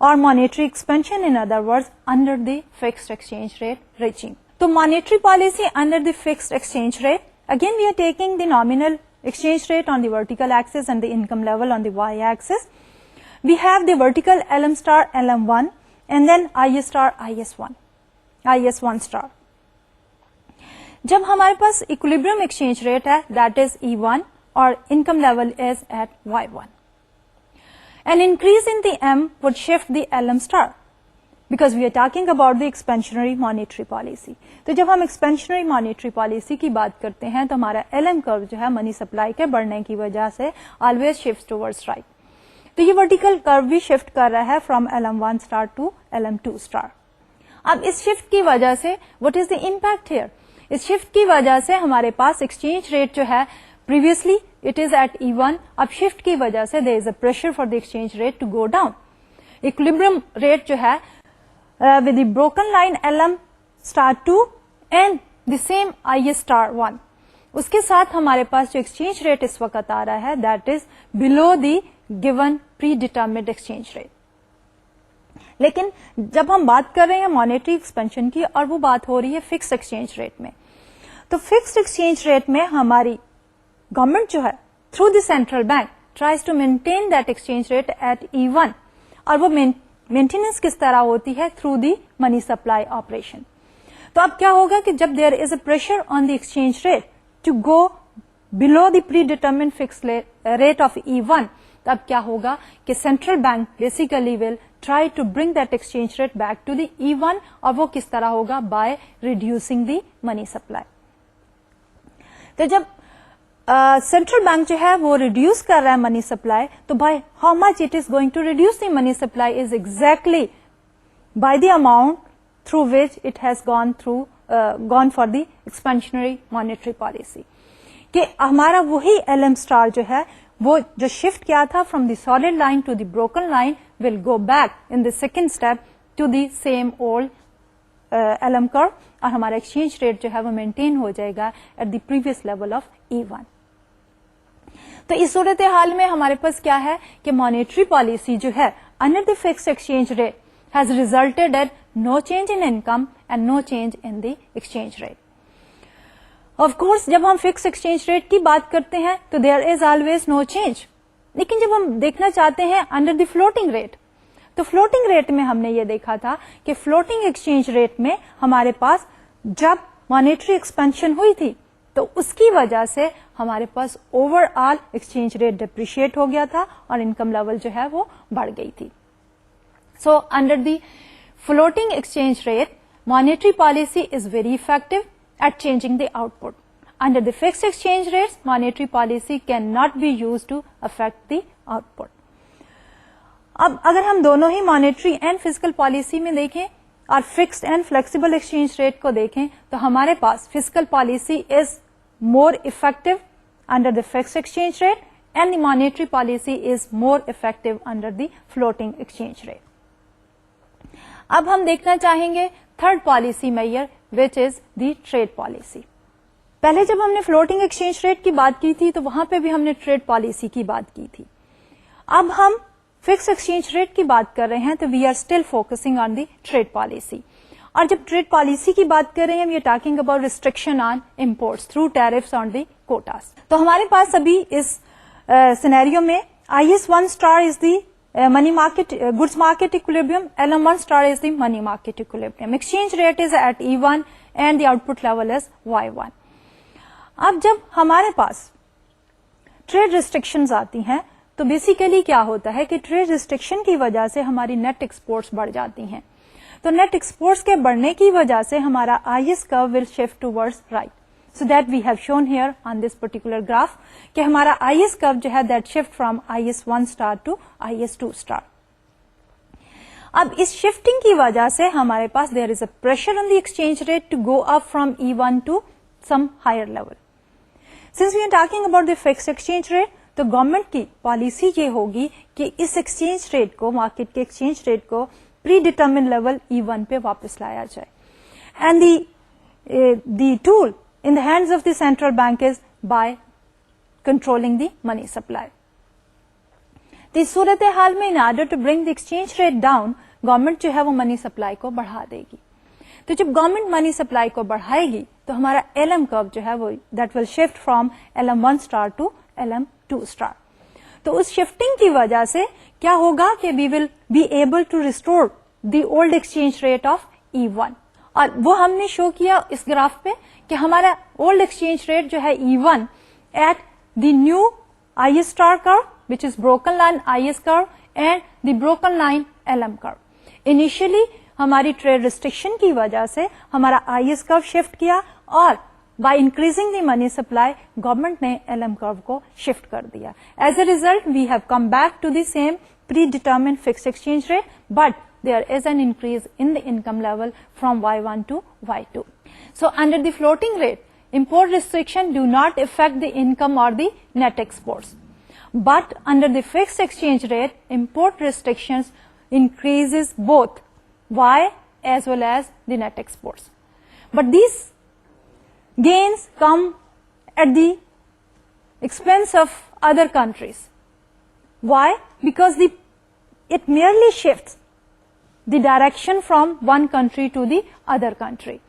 और monetary expansion in other words under the fixed exchange rate regime. तो monetary policy under the fixed exchange rate, again we are taking the nominal exchange rate on the vertical axis and the income level on the y-axis. We have the vertical LM star LM1 and then IS star IS1 star. जब हमारे पास equilibrium exchange rate है that is E1 और income level is at Y1. An increase in the M would shift the LM star because we are talking about the expansionary monetary policy. तो जब हम expansionary monetary policy की बात करते हैं तो हमारा LM कर्व जो है मनी सप्लाई के बढ़ने की वजह से always shifts towards right. तो ये वर्टिकल कर्व भी शिफ्ट कर रहा है from LM1 star to LM2 star. अब इस शिफ्ट की वजह से what is the impact here? इस शिफ्ट की वजह से हमारे पास एक्सचेंज रेट जो है previously it is eight E1, अब शिफ्ट की वजह से there is a pressure for the exchange rate to go down. Equilibrium rate जो है with the broken line LM star 2 and the same IS star 1, उसके साथ हमारे पास जो एक्सचेंज रेट इस वक्त आ रहा है that is below the given pre determined exchange rate. लेकिन जब हम बात कर रहे हैं मॉनेटरी एक्सपेंशन की और वो बात हो रही है फिक्स्ड एक्सचेंज रेट में, तो फिक्स्ड एक्सचेंज रेट में हमारी गवर्नमेंट जो है through the central bank tries to maintain that exchange rate at E1 और वो मेंटेनेंस किस तरह होती है through the money supply operation. तो अब क्या होगा कि जब there is a pressure on the exchange rate to go below the predetermined fixed rate of E1, तब क्या होगा कि central bank basically will try to bring that exchange rate back to the E1 और वो किस तरह होगा by reducing the money supply. तो जब सेंट्रल बैंक जो है वो रिड्यूस कर रहा है मनी सप्लाई, तो by how much it is going to reduce the money supply is exactly by the amount through which it has gone for the expansionary monetary policy. कि हमारा वही LM स्टार जो है वो जो शिफ्ट किया था from the solid line to the broken line will go back in the second step to the same old LM curve और हमारा एक्सचेंज रेट जो है वो मेंटेन हो जाएगा at the previous level of E1. तो इस सूरत हाल में हमारे पास क्या है कि मॉनेटरी पॉलिसी जो है under the fixed exchange rate has resulted at no change in income and no change in the exchange rate. Of course जब हम फिक्स एक्सचेंज रेट की बात करते हैं तो there is always no change, लेकिन जब हम देखना चाहते हैं अंडर द फ्लोटिंग रेट, तो फ्लोटिंग रेट में हमने ये देखा था कि फ्लोटिंग एक्सचेंज रेट में हमारे पास जब मॉनेटरी एक्सपेंशन हुई थी तो उसकी वजह से हमारे पास ओवरऑल एक्सचेंज रेट डिप्रिशिएट हो गया था और इनकम लेवल जो है वो बढ़ गई थी. So under the floating exchange rate monetary policy is very effective at changing the output. Under the fixed exchange rates, monetary policy cannot be used to affect the output. अब अगर हम दोनों ही मॉनेटरी एंड फिजिकल पॉलिसी में देखें और fixed and flexible exchange rate को देखें तो हमारे पास physical policy is more effective under the fixed exchange rate and the monetary policy is more effective under the floating exchange rate. अब हम देखना चाहेंगे third policy measure which is the trade policy. पहले जब हमने फ्लोटिंग एक्सचेंज रेट की बात की थी तो वहां पे भी हमने ट्रेड पॉलिसी की बात की थी. अब हम फिक्स एक्सचेंज रेट की बात कर रहे हैं तो we are still focusing on the trade policy. और जब ट्रेड पॉलिसी की बात कर रहे हैं we are talking about restriction on imports through tariffs on the quotas. तो हमारे पास अभी इस सिनेरियो में IS1 star is the money market goods market equilibrium, LM1 star is the money market equilibrium. Exchange rate is at E1 and the output level is Y1. अब जब हमारे पास ट्रेड रिस्ट्रिक्शंस आती हैं तो बेसिकली क्या होता है कि ट्रेड रिस्ट्रिक्शन की वजह से हमारी नेट एक्सपोर्ट्स बढ़ जाती हैं. तो नेट एक्सपोर्ट्स के बढ़ने की वजह से हमारा IS curve will shift towards right. So that we have shown here on this particular graph कि हमारा IS कर्व जो है that shift from IS1 star to IS2 star. अब इस शिफ्टिंग की वजह से हमारे पास there is a pressure on the exchange rate to go up from E1 to some higher level. Since we are talking about the fixed exchange rate, तो government की policy ये होगी कि इस एक्सचेंज रेट को मार्केट के exchange rate को pre determine level E1 पे वापस लाया जाए. And the tool in the hands of the central bank is by controlling the money supply. तो इस सूरत हाल में in order to bring the exchange rate down, government जो है वो मनी सप्लाई को बढ़ा देगी। तो जब गवर्नमेंट मनी सप्लाई को बढ़ाएगी तो हमारा LM कर्व जो है वो that will shift from LM1 star to LM2 star. तो उस शिफ्टिंग की वजह से क्या होगा कि we will be able to restore the old exchange rate of E1, और वो हमने शो किया इस ग्राफ पे कि हमारा ओल्ड एक्सचेंज रेट जो है E1 at the new IS star curve which is broken line IS curve and the broken line LM curve. Initially हमारी ट्रेड रिस्ट्रिक्शन की वजह से हमारा IS कर्व शिफ्ट किया और by increasing the money supply government ने LM curve को shift कर दिया. As a result we have come back to the same predetermined fixed exchange rate, but there is an increase in the income level from Y1 to Y2. So under the floating rate, import restriction do not affect the income or the net exports. But under the fixed exchange rate, import restrictions increases both Y as well as the net exports. But these gains come at the expense of other countries. Why? Because it merely shifts the direction from one country to the other country.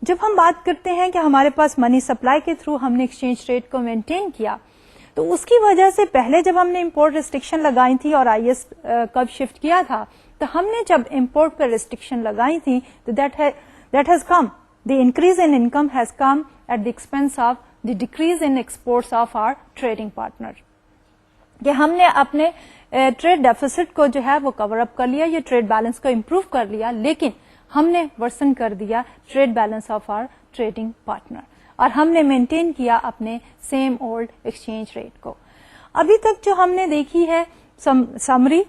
जब हम बात करते हैं कि हमारे पास money supply के through हमने exchange rate को मेंटेन किया, तो उसकी वजह से पहले जब हमने इंपोर्ट रिस्ट्रिक्शन लगाई थी और IS कब शिफ्ट किया था, तो हमने जब इंपोर्ट पर रिस्ट्रिक्शन लगाई थी तो that has come, the increase in income has come at the expense of the decrease in exports of our trading partner. कि हमने अपने ट्रेड डेफिसिट को जो है वो कवर अप कर लिया, ये ट्रेड बैलेंस को इम्प्रूव कर लिया, लेकिन हमने वर्सन कर दिया trade balance of our trading partner और हमने मेंटेन किया अपने सेम ओल्ड एक्सचेंज रेट को। अभी तक जो हमने देखी है summary,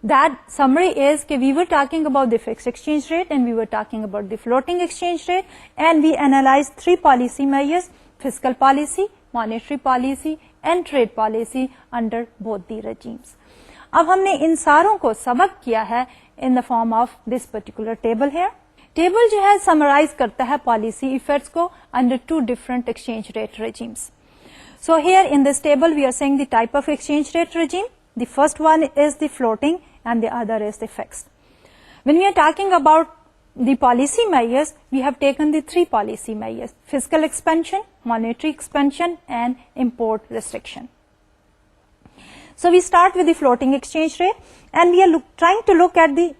that summary is कि we were talking about the fixed exchange rate and we were talking about the floating exchange rate and we analyzed 3 policy measures: fiscal policy, monetary policy and trade policy under both the regimes. अब हमने इन सारों को सबक किया है in the form of this particular table here. Table जो है summarise करता है पॉलिसी इफेक्ट्स को under 2 different exchange rate regimes. So here in this table we are saying the type of exchange rate regime. The first one is the floating and the other is the fixed. When we are talking about the policy measures, we have taken the 3 policy measures: fiscal expansion, monetary expansion and import restriction. So we start with the floating exchange rate and we are trying to look at the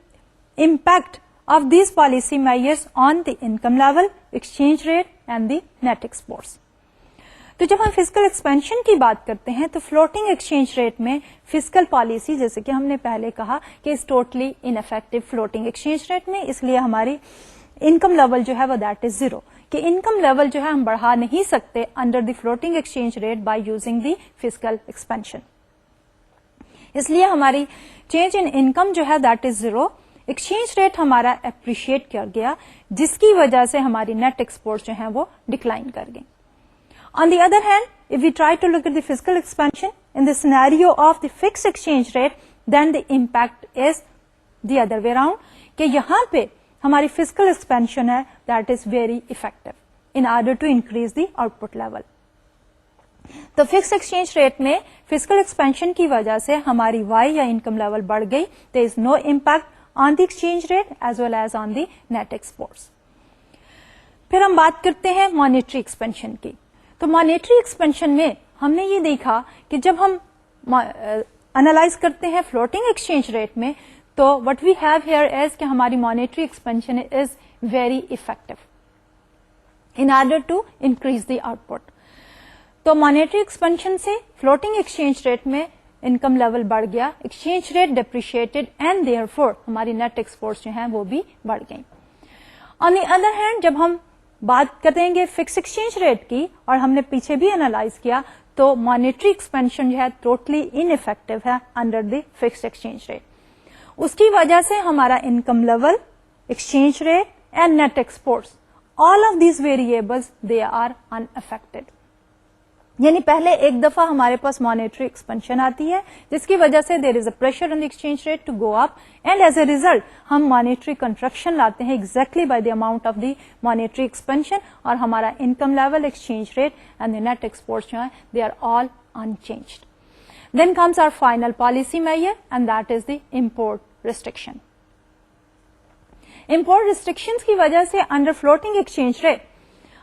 impact of these policy measures on the income level, exchange rate and the net exports. तो जब हम physical expansion की बात करते हैं तो floating exchange rate में physical policy, जैसे कि हमने पहले कहा कि is totally ineffective floating exchange rate में, इसलिए हमारी इनकम लेवल जो है वो दैट इज 0, कि इनकम लेवल जो है हम बढ़ा नहीं सकते under the floating exchange rate by using the physical expansion, इसलिए हमारी चेंज इन इनकम जो है दैट इज 0, एक्सचेंज रेट हमारा एप्रिशिएट कर गया जिसकी वजह से हमारी नेट एक्सपोर्ट जो है वो डिक्लाइन कर गई. On the other hand, if we try to look at the fiscal expansion in the scenario of the fixed exchange rate, then the impact is the other way around, कि यहाँ पे हमारी fiscal expansion है that is very effective in order to increase the output level. तो fixed exchange rate में fiscal expansion की वजह से हमारी Y या income level बढ़ गई, there is no impact on the exchange rate as well as on the net exports. फिर हम बात करते हैं monetary expansion की. तो मॉनेटरी एक्सपेंशन में हमने ये देखा कि जब हम एनालाइज करते हैं फ्लोटिंग एक्सचेंज रेट में, तो what we have here is कि हमारी monetary expansion is very effective in order to increase the output. तो मॉनेटरी एक्सपेंशन से फ्लोटिंग एक्सचेंज रेट में इनकम लेवल बढ़ गया, exchange rate depreciated and therefore हमारी नेट एक्सपोर्ट्स जो हैं वो भी बढ़ गई. ऑन द अदर हैंड जब हम बात करेंगे फिक्स एक्सचेंज रेट की, और हमने पीछे भी एनालाइज किया, तो मॉनेटरी एक्सपेंशन जो है टोटली इनइफेक्टिव है under the fixed exchange rate. उसकी वजह से हमारा income level, exchange rate and net exports, all of these variables they are unaffected. यानी पहले एक दफा हमारे पास मॉनेटरी एक्सपेंशन आती है जिसकी वजह से there is a pressure on the exchange rate to go up, and as a result हम मॉनेटरी कंट्रक्शन लाते हैं exactly by the amount of the monetary expansion, और हमारा income level, exchange rate and the net exports जो है they are all unchanged. Then comes our final policy measure, and that is the import restriction. Import restrictions की वजह से under floating exchange rate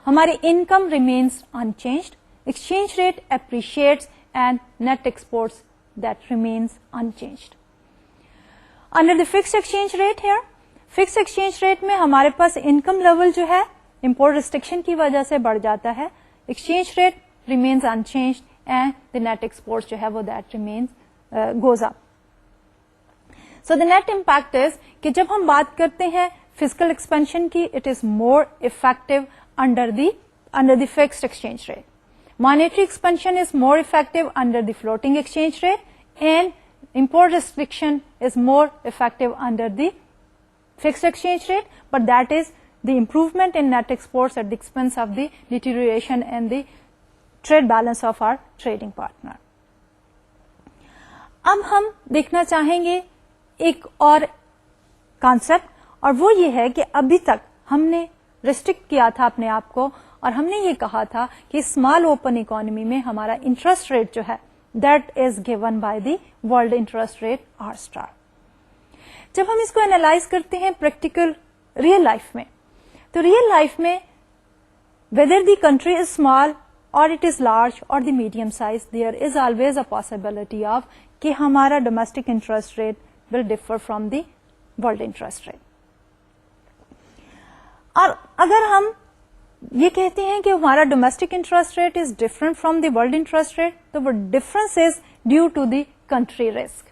हमारी income remains unchanged, exchange rate appreciates and net exports that remains unchanged. Under the fixed exchange rate here, fixed exchange rate में हमारे पास income level जो है import restriction की वजह से बढ़ जाता है, exchange rate remains unchanged and the net exports जो है वो that remains goes up. So the net impact is कि जब हम बात करते हैं fiscal expansion की, it is more effective under the fixed exchange rate. Monetary expansion is more effective under the floating exchange rate, and import restriction is more effective under the fixed exchange rate, but that is the improvement in net exports at the expense of the deterioration in the trade balance of our trading partner. अब हम देखना चाहेंगे एक और concept, और वो ये है कि अभी तक हमने रिस्ट्रिक्ट किया था अपने आप को, और हमने ये कहा था कि स्मॉल ओपन इकोनॉमी में हमारा इंटरेस्ट रेट जो है that is given by the world interest rate are star. जब हम इसको एनालाइज करते हैं प्रैक्टिकल रियल लाइफ में, तो रियल लाइफ में whether the country is small और इट इज लार्ज और the medium size, there is always a possibility of कि हमारा domestic interest rate will differ from the world interest rate. और अगर हम ये कहते हैं कि हमारा domestic interest rate is different from the world interest rate, तो वो difference is due to the country risk.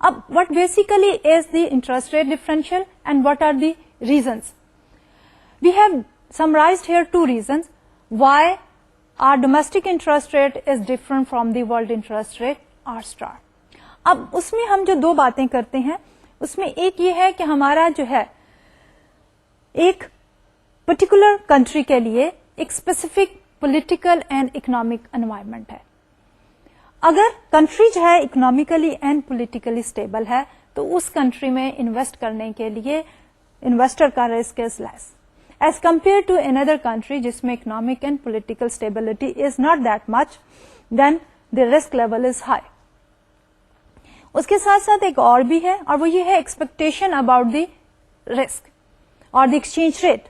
अब what basically is the interest rate differential and what are the reasons? We have summarised here two reasons why our domestic interest rate is different from the world interest rate are star. अब उसमें हम जो दो बातें करते हैं, उसमें एक ये है कि हमारा जो है एक पर्टिकुलर कंट्री के लिए एक specific political and economic environment है. अगर कंट्री जो है इकोनॉमिकली एंड पॉलिटिकली स्टेबल है, तो उस कंट्री में इन्वेस्ट करने के लिए इन्वेस्टर का risk is less as compare to another country जिसमें economic and political stability is not that much, then the risk level is high. उसके साथ साथ एक और भी है, और वो ये है एक्सपेक्टेशन अबाउट द रिस्क और द एक्सचेंज रेट,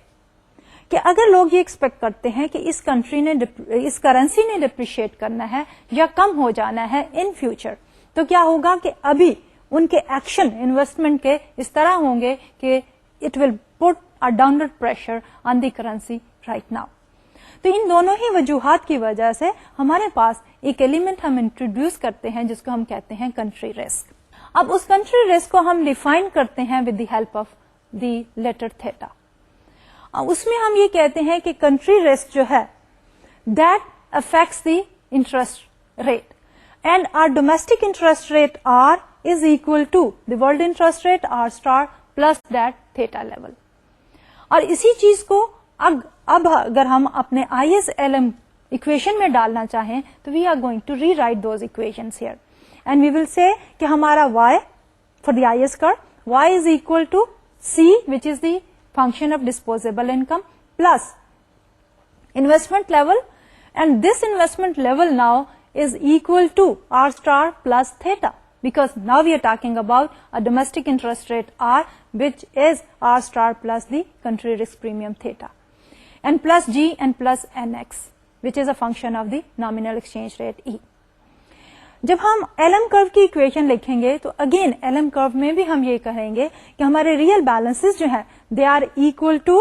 कि अगर लोग ये एक्सपेक्ट करते हैं कि इस कंट्री ने इस करेंसी ने डिप्रिशिएट करना है या कम हो जाना है इन फ्यूचर, तो क्या होगा कि अभी उनके एक्शन इन्वेस्टमेंट के इस तरह होंगे कि it will put a downward pressure on the currency right now. तो इन दोनों ही वजूहात की वजह से हमारे पास एक एलिमेंट हम इंट्रोड्यूस करते हैं जिसको हम कहते हैं कंट्री रिस्क. अब उस कंट्री रिस्क को हम डिफाइन करते हैं with the help of the letter theta. उसमें हम ये कहते हैं कि कंट्री रिस्क जो है that affects the interest rate, and our domestic interest rate R is equal to the world interest rate are star plus that theta level. और इसी चीज को अब अगर हम अपने ISLM इक्वेशन में डालना चाहें, तो we are going to rewrite those equations here, and we will say कि हमारा y for the IS curve y is equal to C which is the function of disposable income plus investment level, and this investment level now is equal to R star plus theta, because now we are talking about a domestic interest rate R, which is R star plus the country risk premium theta, and plus G and plus NX, which is a function of the nominal exchange rate E. जब हम LM curve की equation लिखेंगे, तो again LM curve में भी हम ये कहेंगे कि हमारे रियल बैलेंसेस जो है they are equal to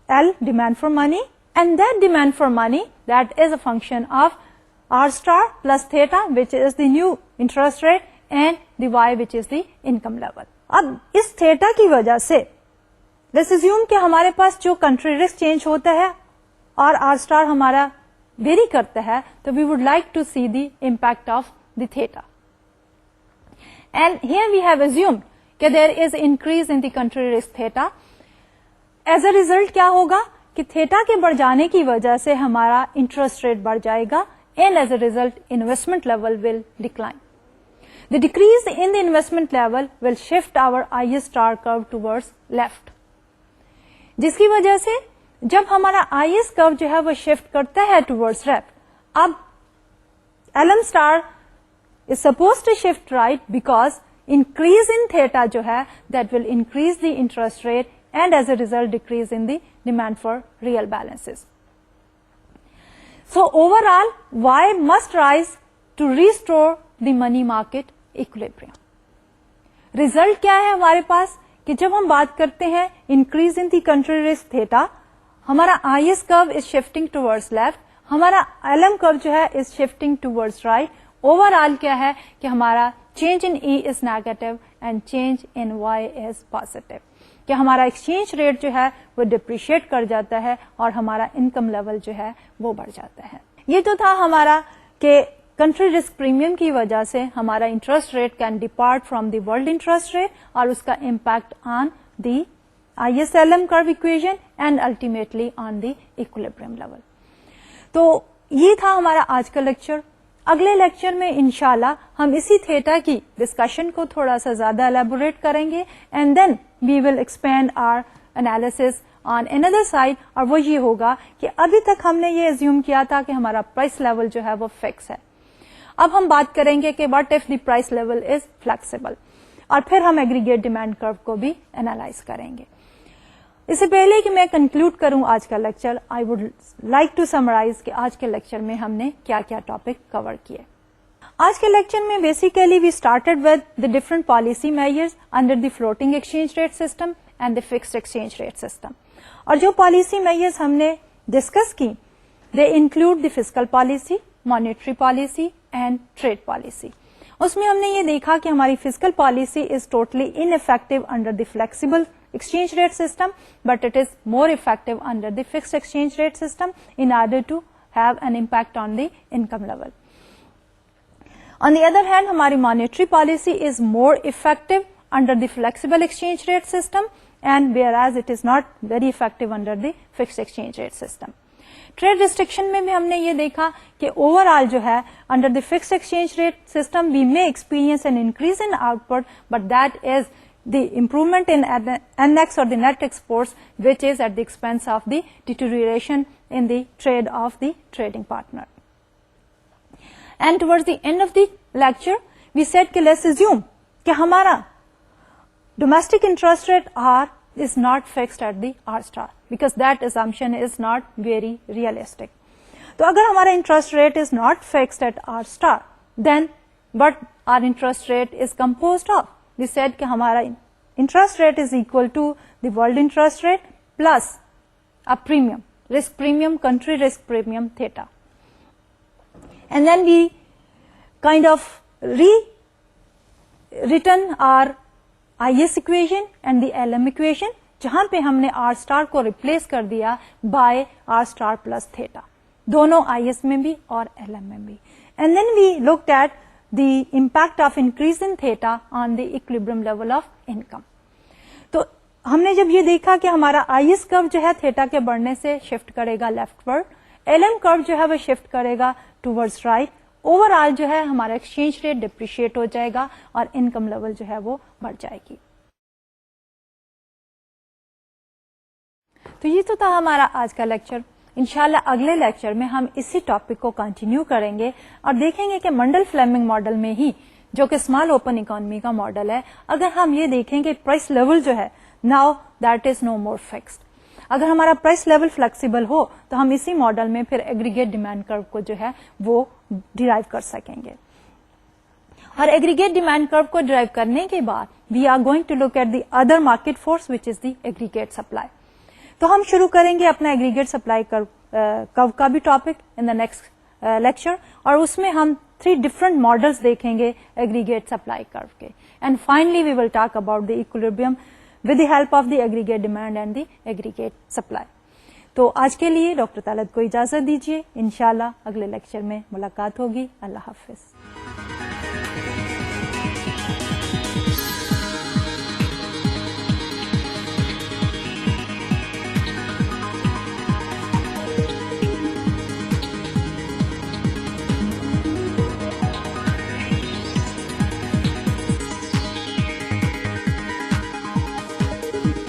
L demand for money, and that demand for money that is a function of R star plus theta, which is the new interest rate, and the Y, which is the income level. अब इस theta की वजह से let's assume कि हमारे पास जो country risk change होता है और R star हमारा वेरी करता है, तो we would like to see the impact of the theta. And here we have assumed कि there is increase in the country risk theta. As a result क्या होगा कि थीटा के बढ़ जाने की वजह से हमारा इंटरेस्ट रेट बढ़ जाएगा, and as a result investment level will decline. The decrease in the investment level will shift our IS star curve towards left, जिसकी वजह से जब हमारा IS कर्व जो है वो शिफ्ट करता है towards left, अब LM star is supposed to shift right because increase in theta जो है that will increase the interest rate and as a result decrease in the demand for real balances. So overall, Y must rise to restore the money market equilibrium. Result क्या है हमारे पास कि जब हम बात करते हैं increase in the country risk theta, हमारा IS curve is shifting towards left, हमारा LM curve जो है is shifting towards right. Overall क्या है कि हमारा change in E is negative and change in Y is positive. कि हमारा एक्सचेंज रेट जो है वो डिप्रिशिएट कर जाता है और हमारा इनकम लेवल जो है वो बढ़ जाता है. ये तो था हमारा कि कंट्री रिस्क प्रीमियम की वजह से हमारा interest rate can depart from the world interest rate और उसका impact on the ISLM curve equation and ultimately on the equilibrium level. तो ये था हमारा आज का लेक्चर. अगले लेक्चर में इंशाल्लाह हम इसी थीटा की डिस्कशन को थोड़ा सा ज्यादा एलैबोरेट करेंगे and then we will expand our analysis on another side. और वो ये होगा कि अभी तक हमने ये एज्यूम किया था कि हमारा प्राइस लेवल जो है वो फिक्स है. अब हम बात करेंगे कि what if the price level is flexible और फिर हम एग्रीगेट डिमांड कर्व को भी एनालाइज करेंगे. इससे पहले कि मैं कंक्लूड करूं आज का lecture, I would like to summarise कि आज के लेक्चर में हमने क्या क्या टॉपिक कवर किए. आज के लेक्चर में basically we started with the different policy measures under the floating exchange rate system and the fixed exchange rate system. और जो पॉलिसी मेजर्स हमने डिस्कस की they include the fiscal policy, monetary policy and trade policy. उसमें हमने ये देखा कि हमारी fiscal policy is totally ineffective under the flexible exchange rate system, but it is more effective under the fixed exchange rate system in order to have an impact on the income level. On the other hand, हमारी monetary policy is more effective under the flexible exchange rate system and whereas it is not very effective under the fixed exchange rate system. Trade restriction में भी हमने ये देखा कि overall जो है under the fixed exchange rate system we may experience an increase in output, but that is the improvement in NX or the net exports which is at the expense of the deterioration in the trade of the trading partner. And towards the end of the lecture we said कि let's assume कि हमारा domestic interest rate R is not fixed at the R star because that assumption is not very realistic. तो अगर हमारा interest rate is not fixed at R star then what our interest rate is composed of? We said कि हमारा interest rate is equal to the world interest rate plus a premium, risk premium, country risk premium theta. And then we kind of rewritten our IS equation and the LM equation जहां पे हमने R star को replace कर दिया by R star plus theta, दोनों IS में भी और LM में भी. And then we looked at the impact of increase in theta on the equilibrium level of income. तो हमने जब ये देखा कि हमारा IS कर्व जो है थीटा के बढ़ने से शिफ्ट करेगा लेफ्टवर्ड, LM कर्व जो है वो शिफ्ट करेगा टुवर्ड्स राइट. ओवरऑल जो है हमारा एक्सचेंज रेट डिप्रिशिएट हो जाएगा और इनकम लेवल जो है वो बढ़ जाएगी. तो ये तो था हमारा आज का लेक्चर. इंशाल्लाह अगले लेक्चर में हम इसी टॉपिक को कंटिन्यू करेंगे और देखेंगे कि मंडल फ्लेमिंग मॉडल में ही जो कि स्मॉल ओपन इकोनॉमी का मॉडल है, अगर हम ये देखेंगे प्राइस लेवल जो है now that is no more fixed. अगर हमारा प्राइस लेवल फ्लेक्सिबल हो तो हम इसी मॉडल में फिर एग्रीगेट डिमांड कर्व को जो है वो डिराइव कर सकेंगे. और एग्रीगेट डिमांड कर्व को डिराइव करने के बाद we are going to look at the other market force which is the aggregate supply. तो हम शुरू करेंगे अपना एग्रीगेट सप्लाई कर्व का भी topic in the next lecture और उसमें हम 3 डिफरेंट मॉडल्स देखेंगे एग्रीगेट सप्लाई कर्व के. And finally we will talk about the equilibrium with the help of the aggregate demand and the aggregate supply. तो आज के लिए डॉक्टर तालत को इजाजत दीजिए. इंशाल्लाह अगले लेक्चर में मुलाकात होगी. अल्लाह हाफिज.